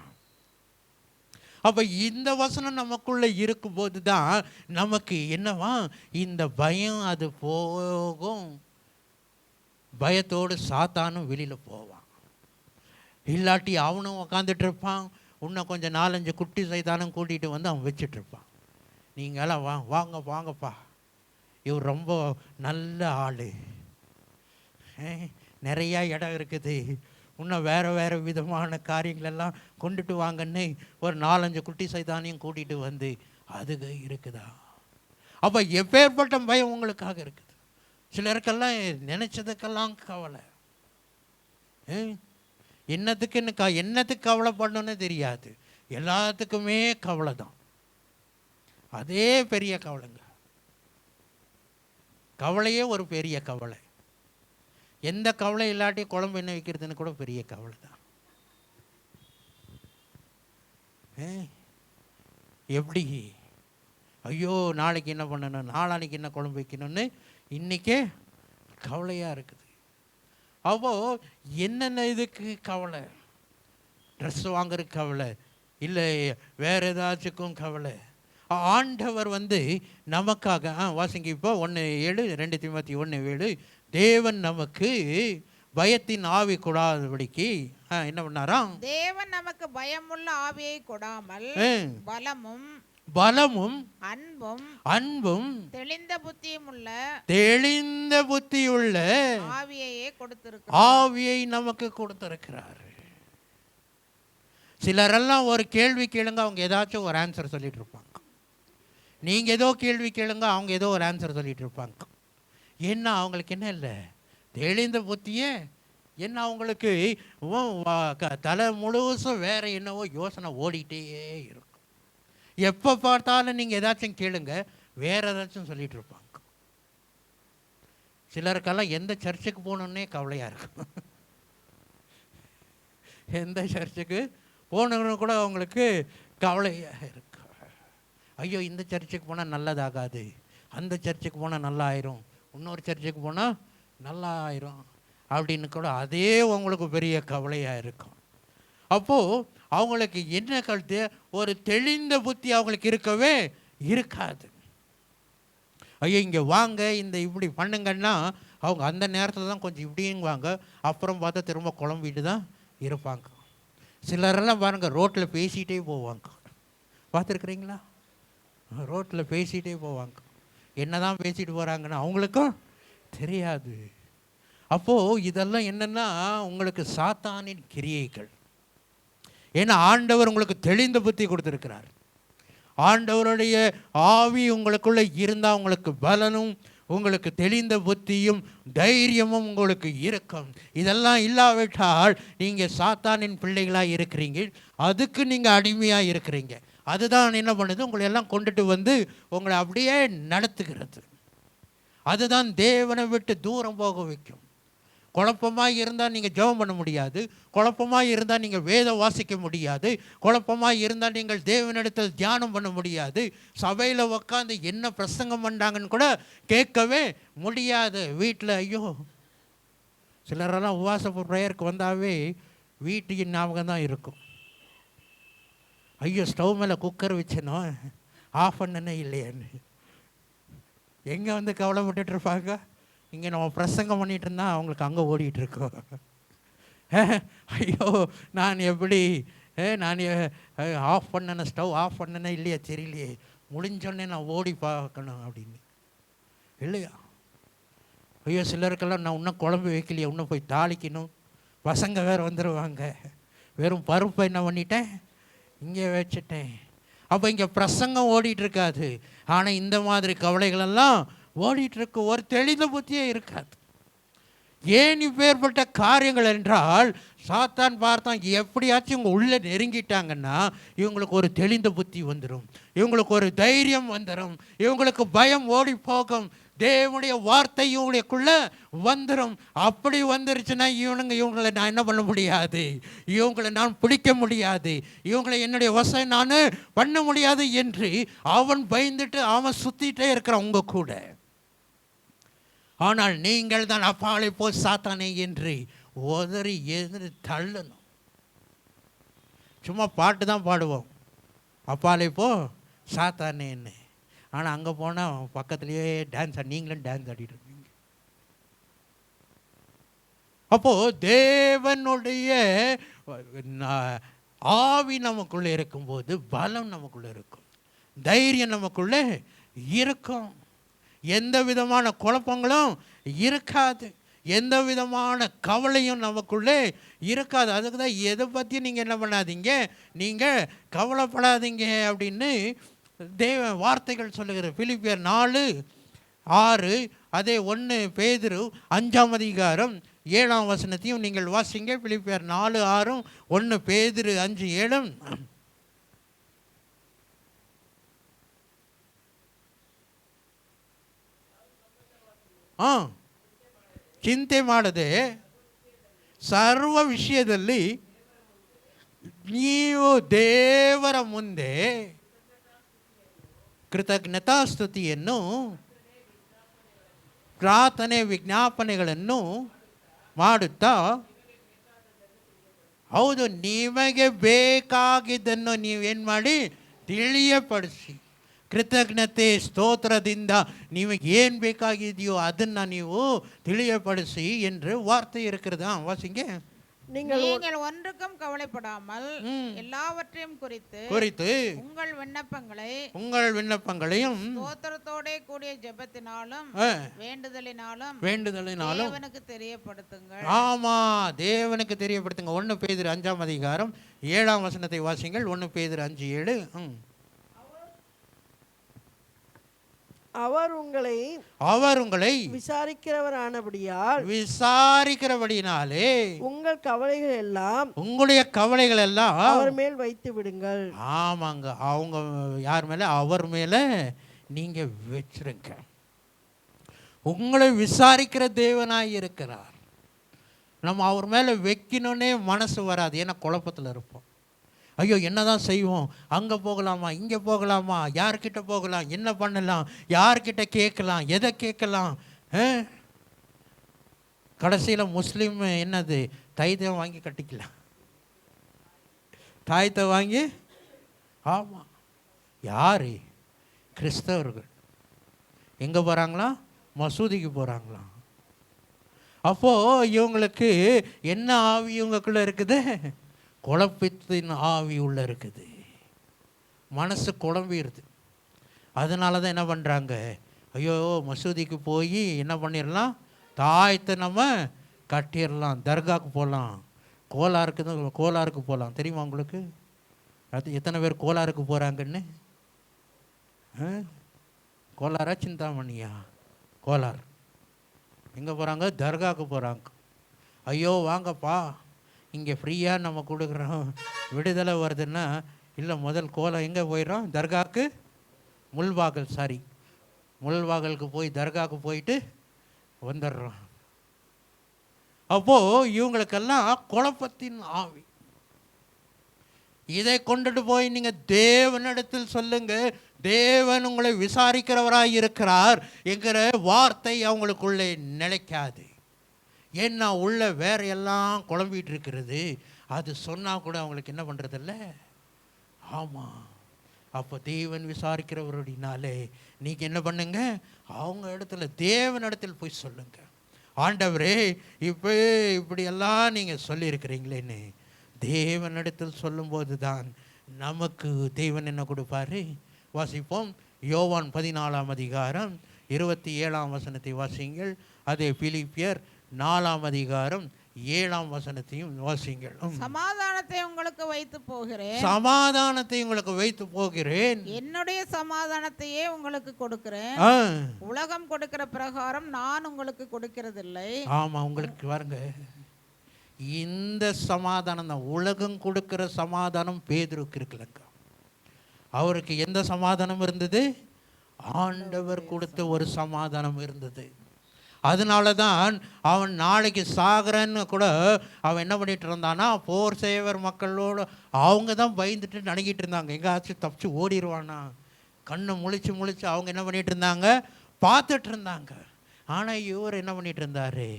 அப்போ இந்த வசனம் நமக்குள்ளே இருக்கும்போது தான் நமக்கு என்னவா, இந்த பயம் அது போகும். பயத்தோடு சாத்தானும் வெளியில் போவான். இல்லாட்டி அவனும் உக்காந்துட்டு இருப்பான். இன்னும் கொஞ்சம் 4-5 குட்டி சைத்தானும் கூட்டிகிட்டு வந்து அவன் வச்சிட்ருப்பான். நீங்களாம் வாங்க வாங்கப்பா, இவர் ரொம்ப நல்ல ஆள், நிறையா இடம் இருக்குது, இன்னும் வேறு விதமான காரியங்களெல்லாம் கொண்டுட்டு வாங்கன்னு ஒரு 4-5 குட்டி சைத்தானையும் கூட்டிகிட்டு வந்து அது இருக்குதா? அப்போ எப்பேற்பட்ட பயம் உங்களுக்காக இருக்குது? சிலருக்கெல்லாம் நினச்சதுக்கெல்லாம் கவலை. என்னத்துக்கு கவலைப்படணுன்னு தெரியாது. எல்லாத்துக்குமே கவலை தான். அதே பெரிய கவலைங்க. கவலையே ஒரு பெரிய கவலை. எந்த கவலை இல்லாட்டி குழம்பு என்ன வைக்கிறதுன்னு கூட பெரிய கவலை தான். எப்படி ஐயோ நாளைக்கு என்ன பண்ணணும், நாளான்னைக்கு என்ன குழம்பு வைக்கணும்னு இன்றைக்கே கவலையாக இருக்குது. அப்போது என்னென்ன இதுக்கு கவலை? ட்ரெஸ் வாங்குறதுக்கு கவலை, இல்லை வேறு ஏதாச்சுக்கும் கவலை. ஆண்டவர் வந்து நமக்காக வாசிங்க இப்போ 1:7, 2 தீமோத்தேயு 1:7, தேவன் நமக்கு பயத்தின் ஆவி கொடாதபடிக்கு என்ன பண்ணாராம்? தேவன் நமக்கு பயமுள்ள ஆவியை கொடாமல் பலமும் அன்பும் தெளிந்த புத்தியுள்ள ஆவியையே கொடுத்திருக்கிறார். ஆவியை நமக்கு கொடுத்திருக்கிறார். சிலரெல்லாம் ஒரு கேள்வி கேளுங்க, அவங்க ஏதாச்சும் ஒரு ஆன்சர் சொல்லிட்டு இருப்பாங்க. நீங்கள் ஏதோ கேள்வி கேளுங்க, அவங்க ஏதோ ஒரு ஆன்சர் சொல்லிட்டு இருப்பாங்க. என்ன அவங்களுக்கு என்ன இல்லை, தெளிந்த புத்தியே என்ன அவங்களுக்கு தலை முழுசும் வேறு என்னவோ யோசனை ஓடிட்டே இருக்கும். எப்போ பார்த்தாலும் நீங்கள் ஏதாச்சும் கேளுங்க, வேறு ஏதாச்சும் சொல்லிகிட்டு இருப்பாங்க. சிலருக்கெல்லாம் எந்த சர்ச்சுக்கு போகணுன்னே கவலையாக இருக்கும். எந்த சர்ச்சுக்கு போகணுன்னு கூட அவங்களுக்கு கவலையாக இருக்கும். ஐயோ இந்த சர்ச்சுக்கு போனால் நல்லதாகாது, அந்த சர்ச்சுக்கு போனால் நல்லா ஆயிரும், இன்னொரு சர்ச்சுக்கு போனால் நல்லா ஆயிரும் அப்படின்னு கூட அதே உங்களுக்கு பெரிய கவலையாக இருக்கும். அப்போது அவங்களுக்கு என்ன கருத்து, ஒரு தெளிந்த புத்தி அவங்களுக்கு இருக்கவே இருக்காது. ஐயோ இங்கே வாங்க, இந்த இப்படி பண்ணுங்கன்னா அவங்க அந்த நேரத்தில் தான் கொஞ்சம் இப்படிங்குவாங்க, அப்புறம் பார்த்தா திரும்ப குழம்பிட்டு தான் இருப்பாங்க. சிலரெல்லாம் பாருங்கள் ரோட்டில் பேசிகிட்டே போவாங்க, பார்த்துருக்குறீங்களா? ரோட்டில் பேசிகிட்டே போவாங்க, என்ன தான் பேசிட்டு போகிறாங்கன்னு அவங்களுக்கும் தெரியாது. அப்போது இதெல்லாம் என்னென்னா உங்களுக்கு சாத்தானின் கிரியைகள். ஏன்னா ஆண்டவர் உங்களுக்கு தெளிந்த புத்தி கொடுத்துருக்கிறார். ஆண்டவருடைய ஆவி உங்களுக்குள்ளே இருந்தால் உங்களுக்கு பலனும் உங்களுக்கு தெளிந்த புத்தியும் தைரியமும் உங்களுக்கு இருக்கும். இதெல்லாம் இல்லாவிட்டால் நீங்கள் சாத்தானின் பிள்ளைகளாக இருக்கிறீங்க, அதுக்கு நீங்கள் அடிமையாக இருக்கிறீங்க. அதுதான் என்ன பண்ணுது, உங்களை எல்லாம் கொண்டுட்டு வந்து உங்களை அப்படியே நடத்துகிறது. அதுதான் தேவனை விட்டு தூரம் போக வைக்கும். குழப்பமாக இருந்தால் நீங்கள் ஜெபம் பண்ண முடியாது, குழப்பமாக இருந்தால் நீங்கள் வேதம் வாசிக்க முடியாது, குழப்பமாக இருந்தால் நீங்கள் தேவனிடத்தில் தியானம் பண்ண முடியாது, சபையில் உட்காந்து என்ன பிரசங்கம் பண்ணாங்கன்னு கூட கேட்கவே முடியாது. வீட்டில் ஐயோ, சிலரெல்லாம் உபவாச ப்ரேயருக்கு வந்தாவே வீட்டுக்கு ஞாபகம் தான் இருக்கும். ஐயோ, ஸ்டவ் மேலே குக்கர் வச்சனோ, ஆஃப் பண்ணனே இல்லையான்னு எங்கே வந்து கவலைப்பட்டுட்டு இருப்பாங்க. இங்கே நம்ம பிரசங்கம் பண்ணிகிட்டு இருந்தால் அவங்களுக்கு அங்கே ஓடிட்டுருக்கோம். ஐயோ, நான் எப்படி நான் ஆஃப் பண்ணன, ஸ்டவ் ஆஃப் பண்ணனே இல்லையா தெரியலையே, முடிஞ்சோடனே நான் ஓடி பார்க்கணும் அப்படின்னு இல்லையா. ஐயோ, சிலருக்கெல்லாம் நான் இன்னும் குழம்பு வைக்கலையே, இன்னும் போய் தாளிக்கணும், பசங்க வேறு வந்துடுவாங்க, வெறும் பருப்பை என்ன பண்ணிட்டேன் இங்கே வச்சுட்டேன். அப்போ இங்கே பிரசங்கம் ஓடிட்டுருக்காது, ஆனால் இந்த மாதிரி கவலைகளெல்லாம் ஓடிட்டுருக்கு. ஒரு தெளிந்த புத்தியே இருக்காது. ஏன் இப்பேற்பட்ட காரியங்கள் என்றால், சாத்தான் பார்த்தான் எப்படியாச்சும் இவங்க உள்ளே நெருங்கிட்டாங்கன்னா இவங்களுக்கு ஒரு தெளிந்த புத்தி வந்துடும், இவங்களுக்கு ஒரு தைரியம் வந்துடும், இவங்களுக்கு பயம் ஓடி போகும், தேவனுடைய வார்த்தை இவங்களுக்குள்ளே வந்துடும். அப்படி வந்துருச்சுன்னா இவங்களை நான் என்ன பண்ண முடியாது, இவங்களை நான் பிடிக்க முடியாது, இவங்களை என்னுடைய வசம் நான் பண்ண முடியாது என்று அவன் பயந்துட்டு அவன் சுற்றிட்டே இருக்கிறான் உங்க கூட. ஆனால் நீங்கள் தான் அப்பாலை போ சாத்தானே என்று உதறி எதிரி தள்ளணும். சும்மா பாட்டு தான் பாடுவோம், அப்பாலை போ சாத்தானேன்னு. ஆனால் அங்கே போனால் பக்கத்துலேயே டான்ஸ் நீங்களும் டான்ஸ் ஆடிட்டு இருப்பீங்க. அப்போது தேவனுடைய ஆவி நமக்குள்ளே இருக்கும்போது பலம் நமக்குள்ளே இருக்கும், தைரியம் நமக்குள்ளே இருக்கும், எந்த விதமான குழப்பங்களும் இருக்காது, எந்த விதமான கவலையும் நமக்குள்ளே இருக்காது. அதுக்கு தான் எதை பற்றியும் நீங்கள் என்ன பண்ணாதீங்க, நீங்கள் கவலைப்படாதீங்க அப்படின்னு தேவ வார்த்தைகள் சொல்லுகிற. பிலிப்பியர் 4:6, அதே 1 பேதுரு 5:7 நீங்கள் வாசிங்க. பிலிப்பியர் 4:6, 1 பேதுரு 5:7. ಚಿಂತೆ ಮಾಡದೆ ಸರ್ವ ವಿಷಯದಲ್ಲಿ ನೀವು ದೇವರ ಮುಂದೆ ಕೃತಜ್ಞತಾಸ್ತುತಿಯನ್ನು ಪ್ರಾರ್ಥನೆ ವಿಜ್ಞಾಪನೆಗಳನ್ನು ಮಾಡುತ್ತಾ, ಹೌದು, ನಿಮಗೆ ಬೇಕಾಗಿದ್ದನ್ನು ನೀವೇನು ಮಾಡಿ ತಿಳಿಯಪಡಿಸಿ, ಕೃತಜ್ಞತೆ ಸ್ತೋತ್ರದಿಂದ ನಿಮಗೆ ಏನು ಬೇಕಾಗಿದೆಯೋ ಅದನ್ನು ನೀವು ತಿಳಿಯಪಡಿಸಿ என்று வார்த்தை இருக்கிறது. வாசிங்க. நீங்கள் ஒன்றுக்கும் கவலைப்படாமல் எல்லாவற்றையும் குறித்து உங்கள் விண்ணப்பங்களையும் ஸ்தோத்திரத்தோட கூடிய ஜெபத்தினாலும் வேண்டுதலினாலும் தேவனுக்கு தெரியப்படுத்துங்கள். ஆமா, தேவனுக்கு தெரியப்படுத்துங்க. 1 பேதுரு 5:7 வாசிங்கள். 1 பேதுரு 5:7. அவர் உங்களை விசாரிக்கிறபடினாலே உங்களுடைய கவலைகள் எல்லாம் அவர் மேல் வைத்து விடுங்கள். ஆமாங்க, அவங்க யார் மேல? அவர் மேல நீங்க வச்சிருங்க. உங்களை விசாரிக்கிற தேவனாய் இருக்கிறார். நம்ம அவர் மேல வைக்கணும்னே மனசு வராது, ஏன்னா குழப்பத்தில் இருப்போம். ஐயோ, என்னதான் செய்வோம், அங்கே போகலாமா, இங்கே போகலாமா, யார்கிட்ட போகலாம், என்ன பண்ணலாம், யார்கிட்ட கேட்கலாம், எதை கேட்கலாம். கடைசியில் முஸ்லீம் என்னது, தைத்தை வாங்கி கட்டிக்கலாம், தாயத்தை வாங்கி. ஆமாம், யார்? கிறிஸ்தவர்கள். எங்கே போகிறாங்களா? மசூதிக்கு போகிறாங்களாம். அப்போது இவங்களுக்கு என்ன ஆவி இவங்களுக்குள்ளே இருக்குது? குழப்பத்தின் ஆவி உள்ள இருக்குது. மனசு குழம்பிடுது. அதனால தான் என்ன பண்ணுறாங்க, ஐயோ மசூதிக்கு போய் என்ன பண்ணிடலாம், தாயத்தை நம்ம கட்டிடலாம், தர்காவுக்கு போகலாம், கோலாருக்கு போகலாம். தெரியுமா உங்களுக்கு? அது எத்தனை பேர் கோலாருக்கு போகிறாங்கன்னு? கோலாரா சிந்தாமணியா? கோலார். எங்கே போகிறாங்க? தர்காவுக்கு போகிறாங்க. ஐயோ வாங்கப்பா, இங்கே ஃப்ரீயாக நம்ம கொடுக்குறோம், விடுதலை வருதுன்னா, இல்லை முதல் கோலம் எங்கே போயிடும்? தர்காவுக்கு, முல்வாகலுக்கு போய் தர்காவுக்கு போயிட்டு வந்துடுறோம். அப்போது இவங்களுக்கெல்லாம் குழப்பத்தின் ஆவி. இதை கொண்டுட்டு போய் நீங்கள் தேவனிடத்தில் சொல்லுங்க, தேவன் உங்களை விசாரிக்கிறவராய் இருக்கிறார் என்கிற வார்த்தை அவங்களுக்குள்ளே நிலைக்காது. ஏன்னா உள்ள வேற எல்லாம் குழம்பிட்டு இருக்கிறது. அது சொன்னால் கூட அவங்களுக்கு என்ன பண்ணுறதில்ல. ஆமாம், அப்போ தேவன் விசாரிக்கிறவருடினாலே நீங்கள் என்ன பண்ணுங்க, அவங்க இடத்துல தேவனிடத்தில் போய் சொல்லுங்க, ஆண்டவரே இப்போ இப்படியெல்லாம் நீங்கள் சொல்லியிருக்கிறீங்களேன்னு. தேவனிடத்தில் சொல்லும்போது தான் நமக்கு தேவன் என்ன கொடுப்பாரு. வாசிப்போம். யோவான் 14ஆம் அதிகாரம் 27ஆம் வசனத்தை வாசிங்கள். அதே பிலிப்பியர் 4ஆம் அதிகாரம் 7ஆம் வசனத்தையும் வாசிங்கள். சமாதானத்தை உங்களுக்கு வைத்து போகிறேன், சமாதானத்தை உங்களுக்கு வைத்து போகிறேன், என்னுடைய சமாதானத்தையே உங்களுக்கு கொடுக்கிறேன், உலகம் கொடுக்கிற பிரகாரம் நான் உங்களுக்கு கொடுக்கிறதில்லை. ஆமா, உங்களுக்கு பாருங்க, இந்த சமாதானம் தான் உலகம் கொடுக்கிற சமாதானம் பேதுருக்கு இருக்குல்லங்க. அவருக்கு எந்த சமாதானம் இருந்தது? ஆண்டவர் கொடுத்த ஒரு சமாதானம் இருந்தது. அதனால தான் அவன் நாளைக்கு சாகிறன்னு கூட அவன் என்ன பண்ணிட்டு இருந்தானா, போர் சேவர் மக்களோடு அவங்க தான் பயந்துட்டு நடுங்கிட்டு இருந்தாங்க, எங்காச்சும் தப்பிச்சு ஓடிடுவானா. கண்ணை முழிச்சு அவங்க என்ன பண்ணிட்டு இருந்தாங்க, பார்த்துட்டு இருந்தாங்க. ஆனால் இவர் என்ன பண்ணிட்டு இருந்தாரு,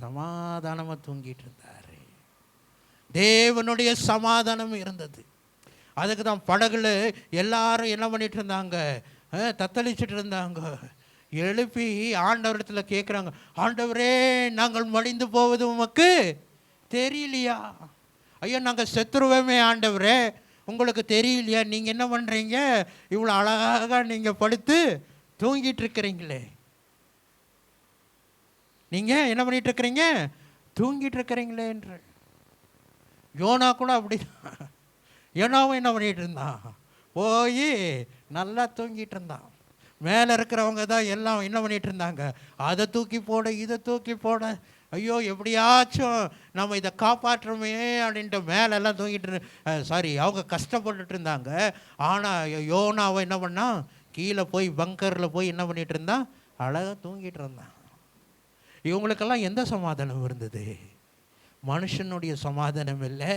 சமாதானமாக தூங்கிட்டு இருந்தார். தேவனுடைய சமாதானம் இருந்தது. அதுக்கு தான் படகுல எல்லாரும் என்ன பண்ணிட்டு இருந்தாங்க, தத்தளிச்சுட்டு இருந்தாங்க. எழுப்பி ஆண்டவரிடத்துல கேட்குறாங்க, ஆண்டவரே நாங்கள் மடிந்து போவது உமக்கு தெரியலையா? ஐயோ நாங்கள் செத்துருவோமே ஆண்டவரே, உங்களுக்கு தெரியலையா? நீங்கள் என்ன பண்ணுறீங்க, இவ்வளோ அழகாக நீங்கள் படுத்து தூங்கிட்டு இருக்கிறீங்களே, நீங்கள் என்ன பண்ணிட்டு இருக்கிறீங்க, தூங்கிட்டு இருக்கிறீங்களேன்ற. யோனா கூட அப்படிதான். யோனாவும் என்ன பண்ணிட்டு இருந்தான், போய் நல்லா தூங்கிட்டு இருந்தான். மேலே இருக்கிறவங்க தான் எல்லாம் என்ன பண்ணிட்டு இருந்தாங்க, அதை தூக்கி போட இதை தூக்கி போட, ஐயோ எப்படியாச்சும் நம்ம இதை காப்பாற்றுமே அப்படின்ட்டு மேலெல்லாம் தூங்கிட்டு அவங்க கஷ்டப்பட்டுட்டு இருந்தாங்க. ஆனால் யோனாவை என்ன பண்ணான், கீழே போய் பங்கரில் போய் என்ன பண்ணிட்டு இருந்தான், அழகாக தூங்கிட்டு இருந்தான். இவங்களுக்கெல்லாம் எந்த சமாதானம் இருந்தது? மனுஷனுடைய சமாதானம் இல்லை,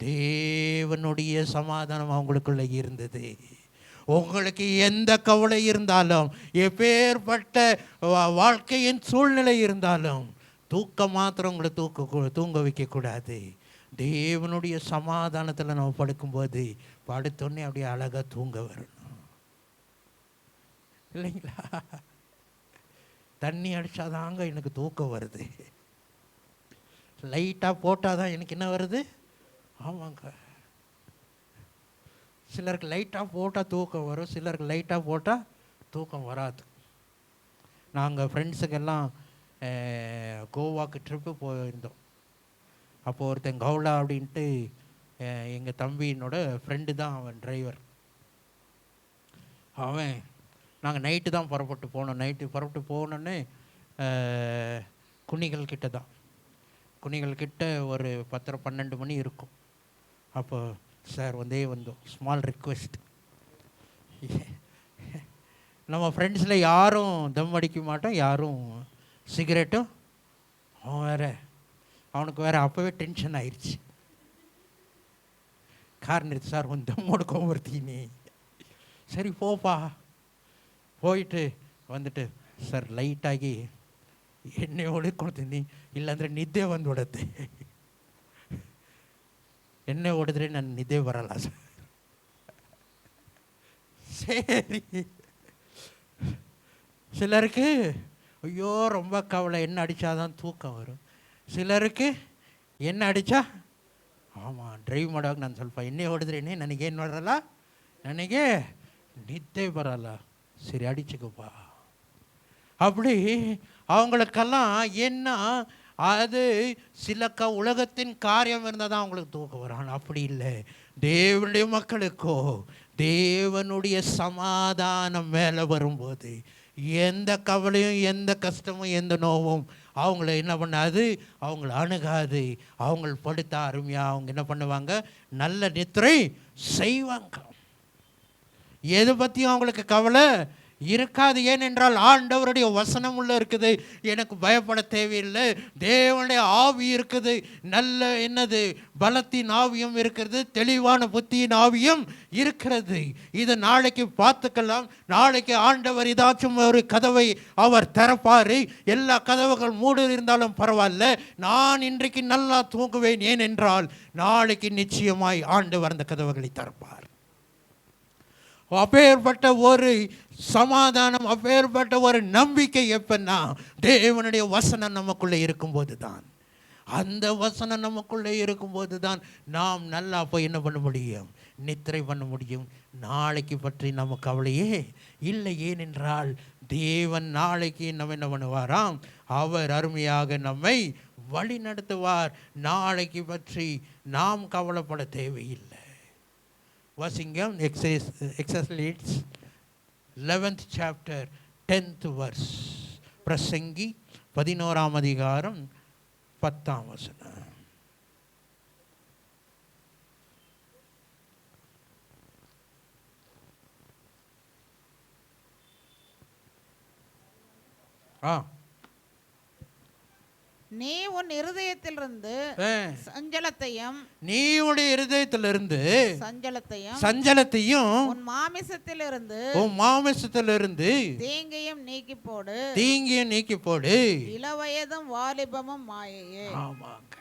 தேவனுடைய சமாதானம் அவங்களுக்குள்ள இருந்தது. உங்களுக்கு எந்த கவலை இருந்தாலும், எப்பேற்பட்ட வாழ்க்கையின் சூழ்நிலை இருந்தாலும், தூக்கம் மாத்திரம் உங்களை தூங்க வைக்கக்கூடாது. தேவனுடைய சமாதானத்தில் நம்ம படுக்கும்போது படுத்தோடனே அப்படியே அழகாக தூங்க வரணும், இல்லைங்களா? தண்ணி அடித்தாதாங்க எனக்கு தூக்கம் வருது, லைட்டாக போட்டால் தான் எனக்கு என்ன வருது. ஆமாங்க, சிலருக்கு லைட்டாக போட்டால் தூக்கம் வரும், சிலருக்கு லைட்டாக போட்டால் தூக்கம் வராது. நாங்கள் ஃப்ரெண்ட்ஸுக்கெல்லாம் கோவாக்கு ட்ரிப்பு போயிருந்தோம். அப்போது ஒருத்தன் கவுளா அப்படின்ட்டு எங்கள் தம்பியினோட ஃப்ரெண்டு தான், அவன் டிரைவர். அவன் நாங்கள் நைட்டு தான் புறப்பட்டு போனோம். நைட்டு புறப்பட்டு போனோன்னே குணிகள் கிட்ட தான், குணிகள் கிட்ட ஒரு 10-12 மணி இருக்கும். அப்போ சார் வந்தோம், ஸ்மால் ரிக்வெஸ்ட், நம்ம ஃப்ரெண்ட்ஸில் யாரும் தம் அடிக்க மாட்டோம், யாரும் சிகரெட்டும். அவனுக்கு வேறு அப்போவே டென்ஷன் ஆயிடுச்சு. கார் நிறுத்து சார், உன் தம்மோடு கோவர்த்தீனி. சரி போப்பா. போயிட்டு வந்துட்டு ಸರ್ ಲೈಟಾಗಿ ಎಣ್ಣೆ ಹೊಡ್ಕೊಳ್ತೀನಿ, ಇಲ್ಲಾಂದರೆ ನಿದ್ದೆ ಬಂದ್ಬಿಡುತ್ತೆ. ಎಣ್ಣೆ ಹೊಡೆದ್ರೆ ನನ್ನ ನಿದ್ದೆ ಬರಲ್ಲ ಸರ್. சரி, சிலருக்கு ஐயோ ரொம்ப கவலை, எண்ணெய் அடித்தாதான் தூக்கம் வரும். ಸಿಲರ್ಗೆ ಎಣ್ಣೆ ಅಡಿಚಾ ಆಮಾಂ ಡ್ರೈವ್ ಮಾಡುವಾಗ ನಾನು ಸ್ವಲ್ಪ ಎಣ್ಣೆ ಹೊಡೆದ್ರೇನೆ ನನಗೇನು ಬರಲ್ಲ, ನನಗೆ ನಿದ್ದೆ ಬರಲ್ಲ. சரி அடிச்சுக்கப்பா. அப்படி அவங்களுக்கெல்லாம் என்ன, அது சில உலகத்தின் காரியம் இருந்தால் தான் அவங்களுக்கு தூக்கம் வரும். அப்படி இல்லை, தேவனுடைய மக்களுக்கோ தேவனுடைய சமாதானம் மேலே வரும்போது எந்த கவலையும் எந்த கஷ்டமும் எந்த நோவும் அவங்கள என்ன பண்ணாது, அவங்கள அணுகாது. அவங்க படுத்த அருமையாக அவங்க என்ன பண்ணுவாங்க, நல்ல நித்திரை செய்வாங்க. எதை பற்றியும் அவங்களுக்கு கவலை இருக்காது. ஏனென்றால் ஆண்டவருடைய வசனம் உள்ள இருக்குது. எனக்கு பயப்பட தேவையில்லை, தேவனுடைய ஆவி இருக்குது, நல்ல என்னது பலத்தின் ஆவியும் இருக்கிறது, தெளிவான புத்தியின் ஆவியும் இருக்கிறது. இதை நாளைக்கு பார்த்துக்கலாம். நாளைக்கு ஆண்டவர் ஏதாச்சும் ஒரு கதவை அவர் திறப்பார். எல்லா கதவுகள் மூடி இருந்தாலும் பரவாயில்ல, நான் இன்றைக்கு நல்லா தூங்குவேன். ஏனென்றால் நாளைக்கு நிச்சயமாய் ஆண்டவர் அந்த கதவுகளை திறப்பார். அப்பேற்பட்ட ஒரு சமாதானம், அப்பேற்பட்ட ஒரு நம்பிக்கை எப்பன்னா தேவனுடைய வசனம் நமக்குள்ளே இருக்கும்போது தான். அந்த வசனம் நமக்குள்ளே இருக்கும்போது தான் நாம் நல்லா போய் என்ன பண்ண முடியும், நித்திரை பண்ண முடியும். நாளைக்கு பற்றி நம்ம கவலையே இல்லை. ஏனென்றால் தேவன் நாளைக்கு நம்ம என்ன பண்ணுவாராம், அவர் அருமையாக நம்மை வழி நடத்துவார். நாளைக்கு பற்றி நாம் கவலைப்பட தேவையில்லை. வாசிங்கம் exercise 11th chapter 10th verse. பிரசங்கி 11ஆம் அதிகாரம் 10ஆம் வசனம். நீ உன் இருதயத்திலிருந்து சஞ்சலத்தையும், நீ உடைய இருதயத்திலிருந்து சஞ்சலத்தையும் உன் மாமிசத்திலிருந்து தீங்கையும் நீக்கி போடு. இளவயதும் வாலிபமும் மாயையே. ஆமாங்க,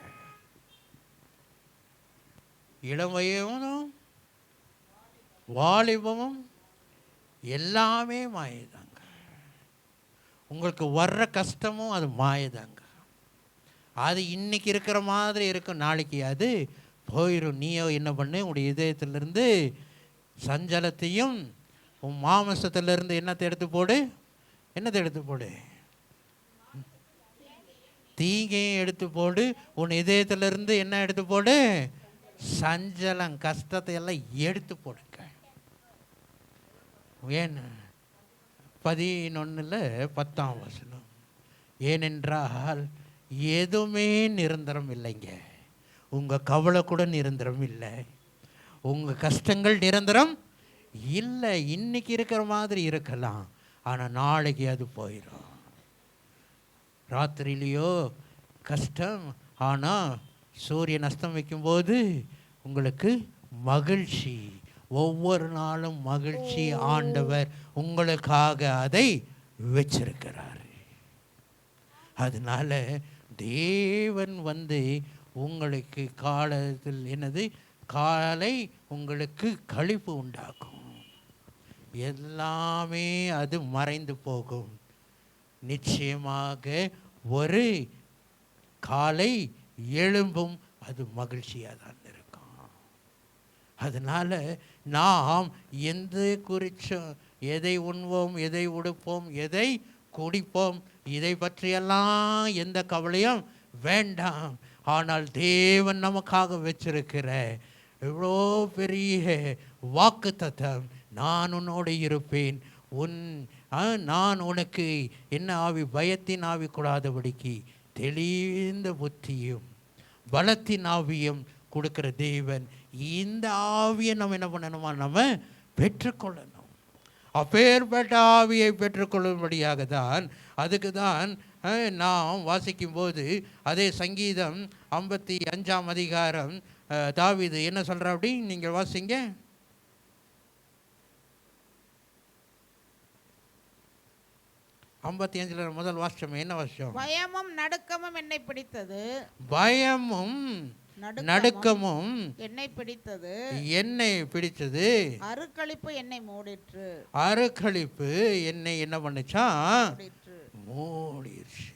இளவயதும் வாலிபமும் எல்லாமே மாயதாங்க. உங்களுக்கு வர்ற கஷ்டமும் அது மாயதாங்க. அது இன்னைக்கு இருக்கிற மாதிரி இருக்கும், நாளைக்கு அது போயிடும். நீயோ என்ன பண்ணு, உடைய இதயத்திலிருந்து சஞ்சலத்தையும் உன் மாமிசத்திலிருந்து என்னத்தை எடுத்து போடு, தீங்கையும் எடுத்து போடு. உன் இதயத்திலிருந்து என்ன எடுத்து போடு, சஞ்சலம் கஷ்டத்தை எல்லாம் எடுத்து போடுங்க. ஏன் 11ல் 10ஆம் வசனம். ஏனென்றால் எதுவுமே நிரந்தரம் இல்லைங்க. உங்கள் கவலை கூட நிரந்தரம் இல்லை, உங்கள் கஷ்டங்கள் நிரந்தரம் இல்லை. இன்னைக்கு இருக்கிற மாதிரி இருக்கலாம், ஆனால் நாளைக்கு அது போயிடும். ராத்திரிலேயோ கஷ்டம், ஆனால் சூரியன் அஸ்தமிக்கும்போது உங்களுக்கு மகிழ்ச்சி. ஒவ்வொரு நாளும் மகிழ்ச்சி. ஆண்டவர் உங்களுக்காக அதை வச்சிருக்கிறார். அதனால தேவன் உங்களுக்கு காலத்தில் என்னது, காலை உங்களுக்கு களிப்பு உண்டாக்கும். எல்லாமே அது மறைந்து போகும். நிச்சயமாக ஒரு காலை எழும்பும், அது மகிழ்ச்சியாக தான் இருக்கும். அதனால் நாம் எந்த குறித்தும், எதை உண்போம், எதை உடுப்போம், எதை குடிப்போம், இதை பற்றியெல்லாம் எந்த கவலையும் வேண்டாம். ஆனால் தேவன் நமக்காக வச்சிருக்கிற எவ்வளோ பெரிய வாக்குத்தத்தம், நான் உன்னோடு இருப்பேன், நான் உனக்கு என்ன ஆவி, பயத்தின் ஆவி கூடாதபடிக்கு தெளிந்த புத்தியும் பலத்தின் ஆவியும் கொடுக்கிற தேவன். இந்த ஆவியை நம்ம என்ன பண்ணணுமா, நம்ம பெற்றுக்கொள்ளணும். அப்பேற்பட்ட ஆவியை பெற்றுக்கொள்ளும்படியாக தான், அதுக்கு தான் நாம் வாசிக்கும்போது அதே சங்கீதம் 55ஆம் அதிகாரம் தாவீது என்ன சொல்கிற அப்படி நீங்கள் வாசிங்க. முதல் வாசம் என்ன வாசம்? பயமும் நடுக்கமும் என்னை பிடித்தது, பயமும் நடுக்கமும் என்னை பிடித்தது, அருக்களிப்பு என்னை மூடிற்று. அருக்களிப்பு என்னை என்ன பண்ணுச்சான், மூடிடுச்சு.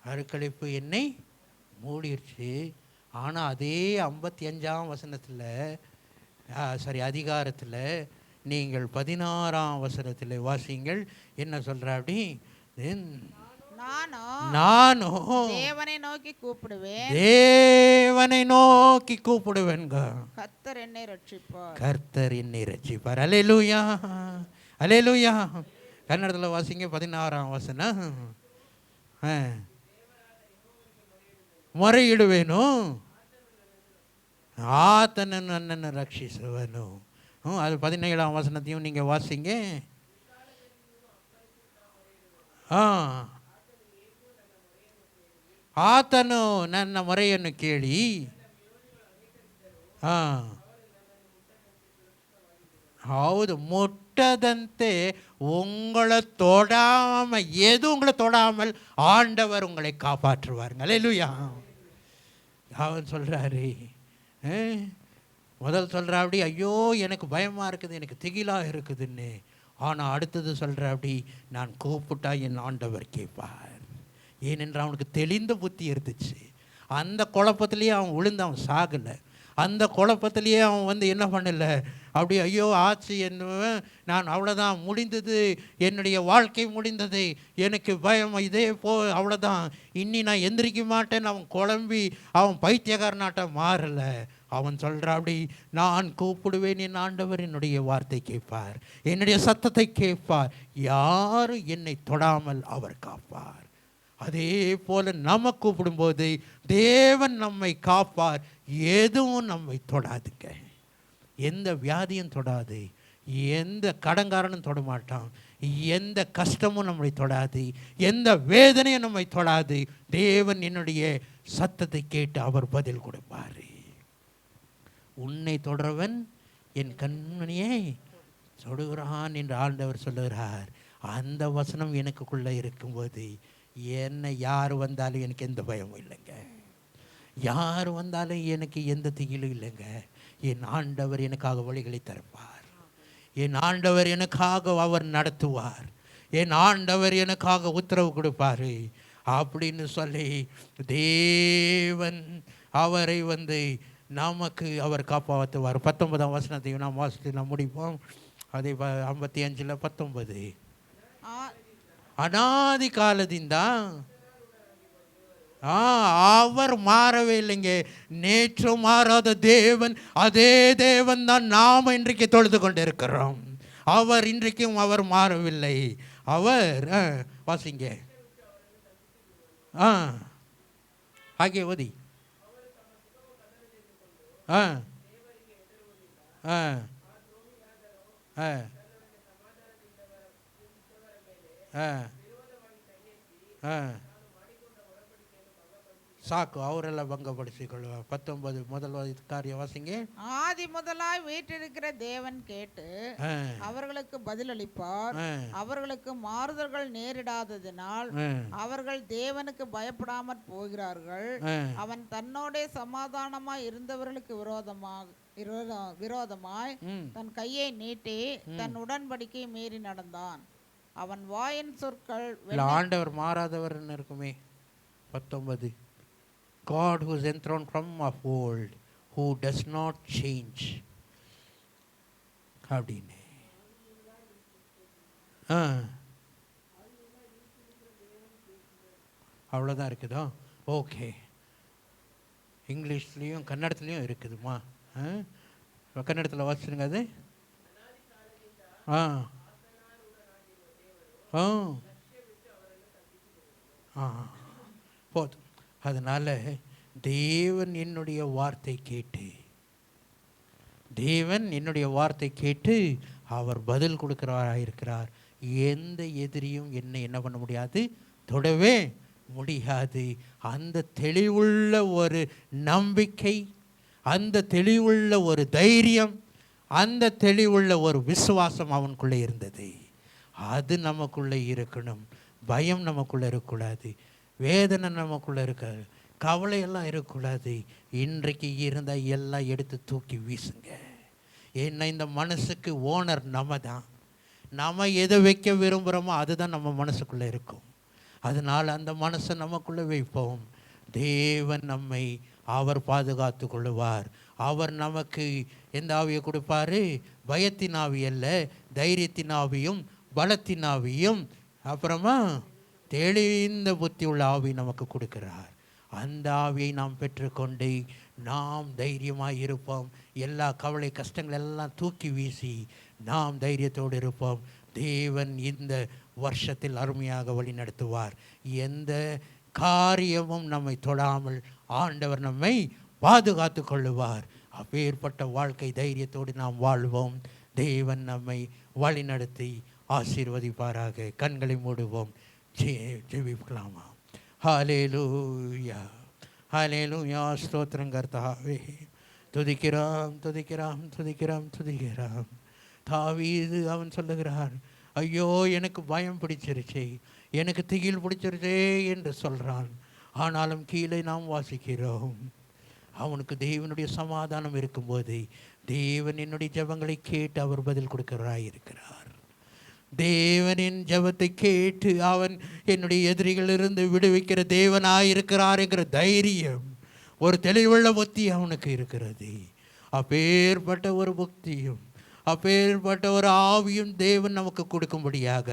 அருக்களிப்பு என்னை மூடிடுச்சு. ஆனால் அதே 55ஆம் வசனத்தில் அதிகாரத்தில் நீங்கள் 16ஆம் வசனத்தில் வாசிங்கள். என்ன சொல்கிற அப்படி, நானும் தேவனை நோக்கி கூப்பிடுவேன், தேவனை நோக்கி கூப்பிடுவேங்க. கர்த்தர் என்னை ரட்சிப்பார். கர்த்தர் என்னை ரட்சிப்பார். அல்லேலூயா, அல்லேலூயா. கன்னடத்தில் வாசிங்க 16ஆம் வசனம். ಮೊರೆಯಿಡುವೆನು, ಆತನು ನನ್ನನ್ನು ರಕ್ಷಿಸುವನು. ಅದು 17ஆம் வசனத்தையும் நீங்கள் வாசிங்க. ಆತನು ನನ್ನ ಮೊರೆಯನ್ನು ಕೇಳಿ ಹೌದು முட்டதந்தே உங்களை தொடாமல், எது உங்களை தொடாமல் ஆண்டவர் உங்களை காப்பாற்றுவாருங்க. அல்லேலூயா. அவன் சொல்கிறாரு, முதல் சொல்கிறாப்படி ஐயோ எனக்கு பயமாக இருக்குது, எனக்கு திகிலாக இருக்குதுன்னு. ஆனால் அடுத்தது சொல்கிறாப்படி நான் கூப்பிட்டா என் ஆண்டவர் கேட்பார். ஏனென்று அவனுக்கு தெளிந்த புத்தி இருந்துச்சு. அந்த குழப்பத்திலேயே அவன் விழுந்து அவன் சாகலை. அந்த குழப்பத்திலேயே அவன் என்ன பண்ணலை, அப்படி ஐயோ ஆச்சு என்னவன் நான் அவ்வளோதான் முடிந்தது, என்னுடைய வாழ்க்கை முடிந்தது, எனக்கு பயம் இதே அவ்வளோதான், இன்னி நான் எந்திரிக்க மாட்டேன்னு அவன் குழம்பி அவன் பைத்தியக்காரனாட்டம் மாறலை. அவன் சொல்கிறாப்படி நான் கூப்பிடுவேன், என் ஆண்டவர் என்னுடைய வார்த்தை கேட்பார், என்னுடைய சத்தத்தை கேட்பார், யாரும் என்னை தொடாமல் அவர் காப்பார். அதே போல் நம்ம கூப்பிடும்போது தேவன் நம்மை காப்பார். எதுவும் நம்மை தொடாதுங்க. எந்த வியாதியும் தொடாது, எந்த கடன்காரனும் தொடமாட்டான், எந்த கஷ்டமும் நம்மை தொடாது, எந்த வேதனையும் நம்மை தொடாது. தேவன் என்னுடைய சத்தத்தை கேட்டு அவர் பதில் கொடுப்பார். உன்னை தொடரவன் என் கண்மணியை தொடுகிறான் என்று ஆண்டவர் சொல்லுகிறார். அந்த வசனம் எனக்குள்ளே இருக்கும்போது என்னை யார் வந்தாலும் எனக்கு எந்த பயமும் இல்லைங்க. யார் வந்தாலும் எனக்கு எந்த திகிலும் இல்லைங்க. என் ஆண்டவர் எனக்காக வழிகளை திறப்பார். என் ஆண்டவர் எனக்காக அவர் நடத்துவார். என் ஆண்டவர் எனக்காக உத்தரவு கொடுப்பார் அப்படின்னு சொல்லி தேவன் அவரை நமக்கு அவர் காப்பாற்றுவார். 19ஆம் வசனத்தையும் நாம் வாசித்து நாம் முடிப்போம். அதே 55 19 அநாதி காலத்தின் அவர் மாறவே இல்லைங்க. நேற்று மாறாத தேவன், அதே தேவன் தான் நாம் இன்றைக்கு தொழுது கொண்டு இருக்கிறோம். அவர் இன்றைக்கும் அவர் மாறவில்லை. அவர் வாசிங்க ஆகிய ஓதி ಸಾಕು ಅವರೆಲ್ಲ ಭಂಗಪಡಿಸಿಕೊಳ್ಳುವ. 19 முதல் காரிய வாசிங்க. ஆதி முதலாய் வீற்றிருக்கிற தேவன் கேட்டு அவர்களுக்கு பதிலளிப்பார். அவர்களுக்கு மாறுதல்கள் நேரிடாததினால் அவர்கள் தேவனுக்கு பயப்படாமற் போகிறார்கள். அவன் தன்னோட சமாதானமாய் இருந்தவர்களுக்கு விரோதமாய் தன் கையை நீட்டி தன் உடன்படிக்கை மீறி நடந்தான். அவன் வாயின் சொற்கள் ஆண்டவர் மாறாதவர் இருக்குமே. 19 God who is enthroned from of old, who does not change. அப்படின்னு அவ்வளோதான் இருக்குதா? ஓகே. இங்கிலீஷ்லேயும் கன்னடத்துலேயும் இருக்குதுமா. கன்னடத்தில் வாசிச்சுருங்க அது. போதும். அதனால் தேவன் என்னுடைய வார்த்தை கேட்டு அவர் பதில் கொடுக்கிறவராக இருக்கிறார். எந்த எதிரியும் என்ன பண்ண முடியாது, தொடவே முடியாது. அந்த தெளிவுள்ள ஒரு நம்பிக்கை, அந்த தெளிவுள்ள ஒரு தைரியம், அந்த தெளிவுள்ள ஒரு விசுவாசம் அவனுக்குள்ளே இருந்தது. அது நமக்குள்ளே இருக்கணும். பயம் நமக்குள்ளே இருக்கக்கூடாது, வேதனை நமக்குள்ளே இருக்காது, கவலையெல்லாம் இருக்கக்கூடாது. இன்றைக்கு இருந்தால் எல்லாம் எடுத்து தூக்கி வீசுங்க. ஏன்னா இந்த மனசுக்கு ஓனர் நம்ம தான். நம்ம எதை வைக்க விரும்புகிறோமோ அதுதான் நம்ம மனசுக்குள்ளே இருக்கும். அதனால் அந்த மனசை நமக்குள்ளே வைப்போம். தேவன் நம்மை அவர் பாதுகாத்து கொள்ளுவார். அவர் நமக்கு எந்த ஆவியை கொடுப்பார்? பயத்தின் ஆவி அல்ல, தைரியத்தின் ஆவியும் பலத்தின் ஆவியும் அப்புறமா தெளிந்த புத்தி உள்ள ஆவி நமக்கு கொடுக்கிறார். அந்த ஆவியை நாம் பெற்றுக்கொண்டு நாம் தைரியமாக இருப்போம். எல்லா கவலை கஷ்டங்கள் எல்லாம் தூக்கி வீசி நாம் தைரியத்தோடு இருப்போம். தேவன் இந்த வருஷத்தில் அருமையாக வழி நடத்துவார். எந்த காரியமும் நம்மை தொடாமல் ஆண்டவர் நம்மை பாதுகாத்து கொள்ளுவார். அப்பேற்பட்ட வாழ்க்கை தைரியத்தோடு நாம் வாழ்வோம். தேவன் நம்மை வழி நடத்தி ஆசீர்வதிப்பாராக. கண்களை மூடுவோம், ஜெபிக்கலாமா? ஹல்லேலூயா, ஹல்லேலூயா. ஸ்தோத்திரம் கர்த்தாவே. துதிக்கிறோம், துதிக்கிறோம், துதிக்கிறோம், துதிக்கிறோம். தாவீது அவன் சொல்லுகிறான், ஐயோ எனக்கு பயம் பிடிச்சிருச்சே, எனக்கு திகில் பிடிச்சிருச்சே என்று சொல்கிறான். ஆனாலும் கீழே நாம் வாசிக்கிறோம், அவனுக்கு தேவனுடைய சமாதானம் இருக்கும்போது தேவன் என்னுடைய ஜெபங்களை கேட்டு அவர் பதில் கொடுக்கிறார். தேவனின் ஜெபத்தை கேட்டு அவன் என்னுடைய எதிரிகளிலிருந்து விடுவிக்கிற தேவனாயிருக்கிறார் என்கிற தைரியம், ஒரு தெளிவுள்ள புத்தி அவனுக்கு இருக்கிறது. அப்பேற்பட்ட ஒரு புக்தியும் அப்பேற்பட்ட ஒரு ஆவியும் தேவன் நமக்கு கொடுக்கும்படியாக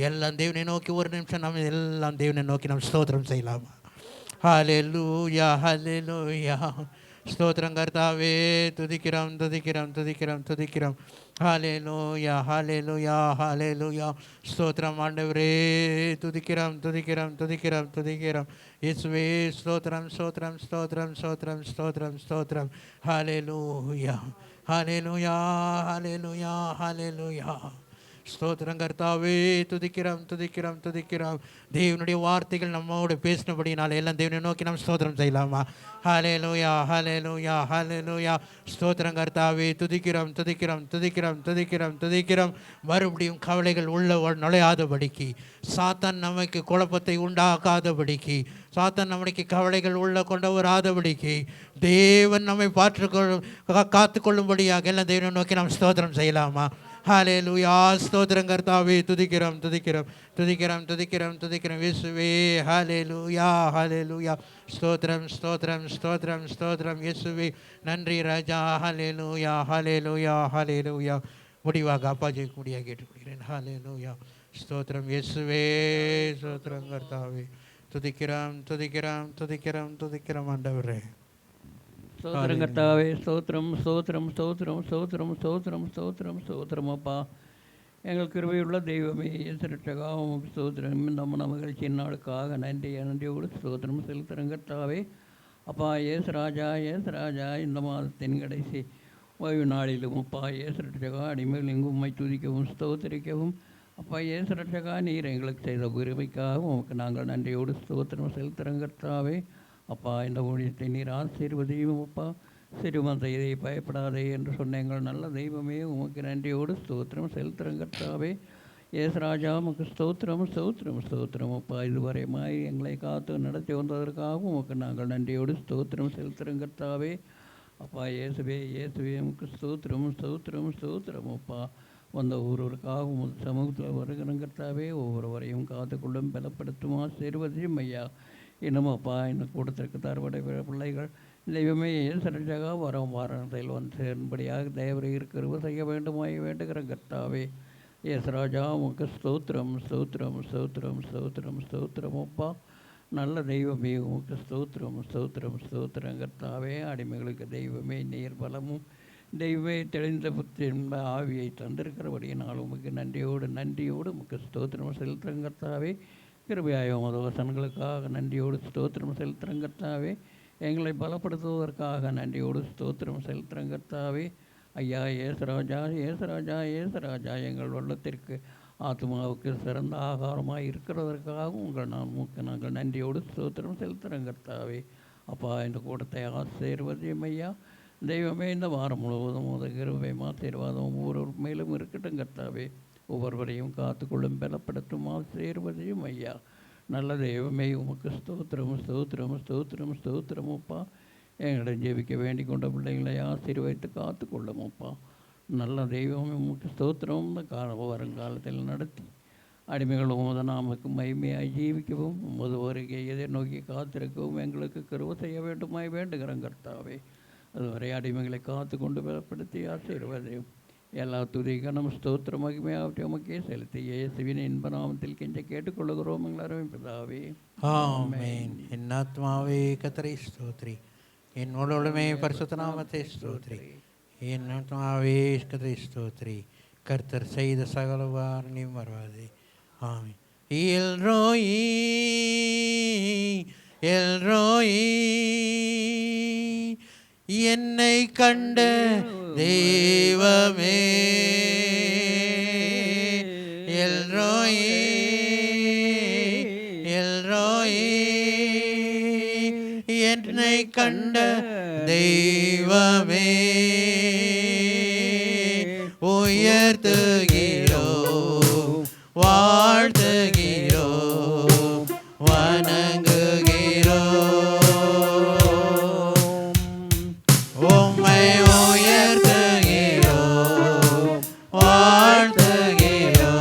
எல்லாம் தேவனை நோக்கி ஒரு நிமிஷம் நம்ம எல்லாம் தேவனை நோக்கி நம்ம ஸ்தோத்திரம் செய்யலாமா? ஹல்லேலூயா, ஹல்லேலூயா. ஸ்தோத்திரம் கர்த்தாவே. துதிக்கிறோம், துதிக்கிறோம், துதிக்கிறோம், துதிக்கிறோம். ஹல்லேலூயா, ஹல்லேலூயா, ஹல்லேலூயா. ஸ்தோத்திரம் ஆண்டவரே. துதிக்கிறோம், துதிக்கிறோம், துதிக்கிறோம், துதிக்கிறோம். இயேசுவே ஸ்தோத்திரம், ஸ்தோத்திரம், ஸ்தோத்திரம், ஸ்தோத்திரம், ஸ்தோத்திரம், ஸ்தோத்திரம். ஹல்லேலூயா, ஹல்லேலூயா, ஹல்லேலூயா, ஹல்லேலூயா. ஸ்தோத்திரம் கர்த்தாவே. துதிக்கிறோம், துதிக்கிறோம், துதிக்கிறோம். தேவனுடைய வார்த்தைகள் நம்மோடு பேசினபடினால எல்லாம் தேவனை நோக்கி நம்ம ஸ்தோத்திரம் செய்யலாமா? ஹல்லேலூயா, ஹல்லேலூயா, ஹல்லேலூயா. ஸ்தோத்திரம் கர்த்தாவே. துதிக்கிறோம், துதிக்கிறோம், துதிக்கிறோம், துதிக்கிறோம், துதிக்கிறோம். மறுபடியும் கவலைகள் உள்ள நுழையாதபடிக்கு, சாத்தான் நமக்கு குழப்பத்தை உண்டாக்காதபடிக்கு, சாத்தான் நம்மளுக்கு கவலைகள் உள்ள கொண்டு வராதபடிக்கு தேவன் நம்மை காத்துக்கொள்ளும்படியாக எல்லாம் தேவனை நோக்கி நாம் ஸ்தோத்திரம் செய்யலாமா? ஹல்லேலூயா. ஸ்தோத்திரம் கர்த்தாவே. துதிக்கிறோம், துதிக்கிறோம், துதிக்கிறோம், துதிக்கிறோம், துதிக்கிறோம். இயேசுவே ஹல்லேலூயா, ஹல்லேலூயா. ஸ்தோத்திரம், ஸ்தோத்திரம், ஸ்தோத்திரம், ஸ்தோத்திரம். இயேசுவே நன்றி ராஜா. ஹல்லேலூயா, ஹல்லேலூயா, ஹல்லேலூயா. முடிவாக அப்பாஜி கூடியாக கேட்டுக்கொள்கிறேன். ஹல்லேலூயா. ஸ்தோத்திரம் இயேசுவே. ஸ்தோத்திரம் கர்த்தாவே. துதிக்கிறோம், துதிக்கிறோம், துதிக்கிறோம், துதிக்கிறோம் ஆண்டவரே. ஸ்தோத்திரம் கர்த்தாவே. ஸ்தோத்திரம், ஸ்தோத்திரம், ஸ்தோத்திரம், ஸ்தோத்திரம், ஸ்தோத்திரம், ஸ்தோத்திரம், ஸ்தோத்திரம் அப்பா. எங்கள் கிருபையுள்ள தெய்வமே, இயேசுரட்சகா உமக்கு ஸ்தோத்திரம். இந்த மகிழ்ச்சியின் நாளுக்காக நன்றியோடு ஸ்தோத்திரம் செலுத்துகிறோம் கர்த்தாவே. அப்பா இயேசு ராஜா, இயேசு ராஜா, இந்த மாதத்தின் கடைசி ஓய்வு நாளிலும் அப்பா இயேசுரட்சகா அடிமைகள் எங்கும் உம்மை துதிக்கவும் ஸ்தோத்திரிக்கவும் அப்பா இயேசுரட்சகா நீர் எங்களுக்கு செய்த உரிமைக்காக உமக்கு நாங்கள் நன்றியோடு ஸ்தோத்திரம் செலுத்துகிறோம் கர்த்தாவே. அப்பா இந்த ஊழியத்தை நீர் ஆசீர்வதியும் அப்பா. சிறுமந்த இதை பயப்படாதே என்று சொன்ன எங்கள் நல்ல தெய்வமே உமக்கு நன்றியோடு ஸ்தோத்திரம் செலுத்துகிறோம் கர்த்தாவே. ஏசுராஜா உமக்கு ஸ்தோத்திரம், ஸ்தோத்திரம், ஸ்தோத்திரம் அப்பா. இதுவரை எங்களை காத்து நடத்தி வந்ததற்காகவும் உமக்கு நாங்கள் நன்றியோடு ஸ்தோத்திரம் செலுத்துகிறோம் கர்த்தாவே. அப்பா இயேசுவே, இயேசுவே உமக்கு ஸ்தோத்திரம், ஸ்தோத்திரம், ஸ்தோத்திரம் அப்பா. வந்த ஒவ்வொருவருக்காகவும் சமூகத்தில் வருகிறோம் கர்த்தாவே. ஒவ்வொருவரையும் காத்துக்கொள்ளும் பலப்படுத்தும் ஆசீர்வதியும் ஐயா. இன்னும் அப்பா இன்னும் கூட்டத்திற்கு தருவடை பிள்ளைகள் தெய்வமே இயேசுரட்சகா வாரத்தில் வந்து சேரும்படியாக தேவரை இருக்கிறவ செய்ய வேண்டுமாய் வேண்டுகிற கர்த்தாவே. இயேசுராஜா உமக்கு ஸ்தோத்திரம், ஸ்தோத்திரம், ஸ்தோத்திரம், ஸ்தோத்திரம், ஸ்தோத்திரம் அப்பா. நல்ல தெய்வமே உமக்கு ஸ்தோத்திரம், ஸ்தோத்திரம், ஸ்தோத்திரம் கர்த்தாவே. அடிமைகளுக்கு தெய்வமே நீர் பலமும் தெய்வமே தெளிந்த புத்தி என்ப ஆவியை தந்திருக்கிறபடியினால் உமக்கு நன்றியோடு உமக்கு ஸ்தோத்திரம் செலுத்துகிறோம் கர்த்தாவே. கிருபையாய உமது வசனங்களுக்காக நன்றியோடு ஸ்தோத்திரம் செலுத்துகிறோம் கர்த்தாவே. எங்களை பலப்படுத்துவதற்காக நன்றியோடு ஸ்தோத்திரம் செலுத்துகிறோம் கர்த்தாவே. ஐயா ஏசுராஜா, ஏசுராஜா, ஏசுராஜா எங்கள் உள்ளத்திற்கு ஆத்மாவுக்கு சிறந்த ஆகாரமாக இருக்கிறதற்காக நாங்கள் நன்றியோடு ஸ்தோத்திரம் செலுத்துகிறோம் கர்த்தாவே. அப்பா இந்த கூட்டத்தை ஆசீர்வதியும் ஐயா. தெய்வமே இந்த வாரம் முழுவதும் உமது கிருபை ஆசீர்வாதம் ஒவ்வொரு மேலும் இருக்கட்டும் கர்த்தாவே. ஒவ்வொருவரையும் காத்துக்கொள்ளும் பலப்படுத்தும் ஆசீர்வதியும் ஐயா. நல்ல தெய்வமே உமக்கு ஸ்தோத்திரம், ஸ்தோத்திரம், ஸ்தோத்திரம், ஸ்தோத்திரம் அப்பா. எங்களை ஜெபிக்க வேண்டிக் கொண்ட பிள்ளைகளை ஆசீர்வதித்து காத்துக்கொள்ளும் அப்பா. நல்ல தெய்வமே உமக்கு ஸ்தோத்திரம். வருங்காலத்தில் நடத்தி அடிமைகள் உமது நாமக்கு மகிமையாய் ஜீவிக்கவும் உமது வருகை எதிர்நோக்கி காத்திருக்கவும் எங்களுக்கு கருவ செய்ய வேண்டுமாய் வேண்டுகிறோம் கர்த்தாவே. அதுவரை அடிமைகளை காத்து கொண்டு பலப்படுத்தி ஆசீர்வதியும் எல்லா துதி கனம் ஸ்தோத்திர மகிமையாவற்றை உமக்கே செலுத்தி இயேசுவின் இன்ப நாமத்தில் கெஞ்ச கேட்டுக்கொள்ளுகிறோம் எங்கள் அருமை பிதாவே. ஆமென். என் ஆத்மாவே கர்த்தரை ஸ்தோத்திரி, என் முழுமே பரிசுத்த நாமத்தை ஸ்தோத்திரி. என் ஆத்மாவே கர்த்தரை ஸ்தோத்திரி, கர்த்தர் செய்த சகல உபகாரங்களையும் மறவாதே. ஆமென். எல்ரோயி எல்ரோயி, என்னை கண்ட தெய்வமே. எல்ரோயி எல்ரோயி, என்னை கண்ட தெய்வமே. உயர்த்துகிறோ வாழ்த்துகிறோ வணங்குகிறோ, உம்மை உயர்த்துகிறோ வாழ்த்துகிறோ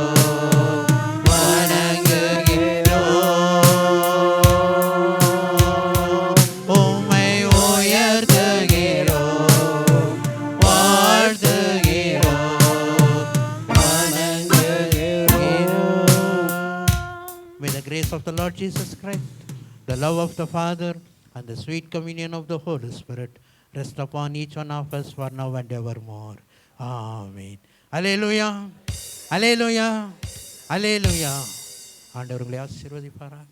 வணங்குகிறோ, உம்மை உயர்த்துகிறோ வாழ்த்துகிறோ வணங்குகிறோ. May the grace of the Lord Jesus Christ, the love of the Father, and the sweet communion of the Holy Spirit rest upon each one of us for now and evermore. Amen. Hallelujah. Hallelujah. Hallelujah. ஆண்டவர்களை ஆசீர்வதிப்பாராக.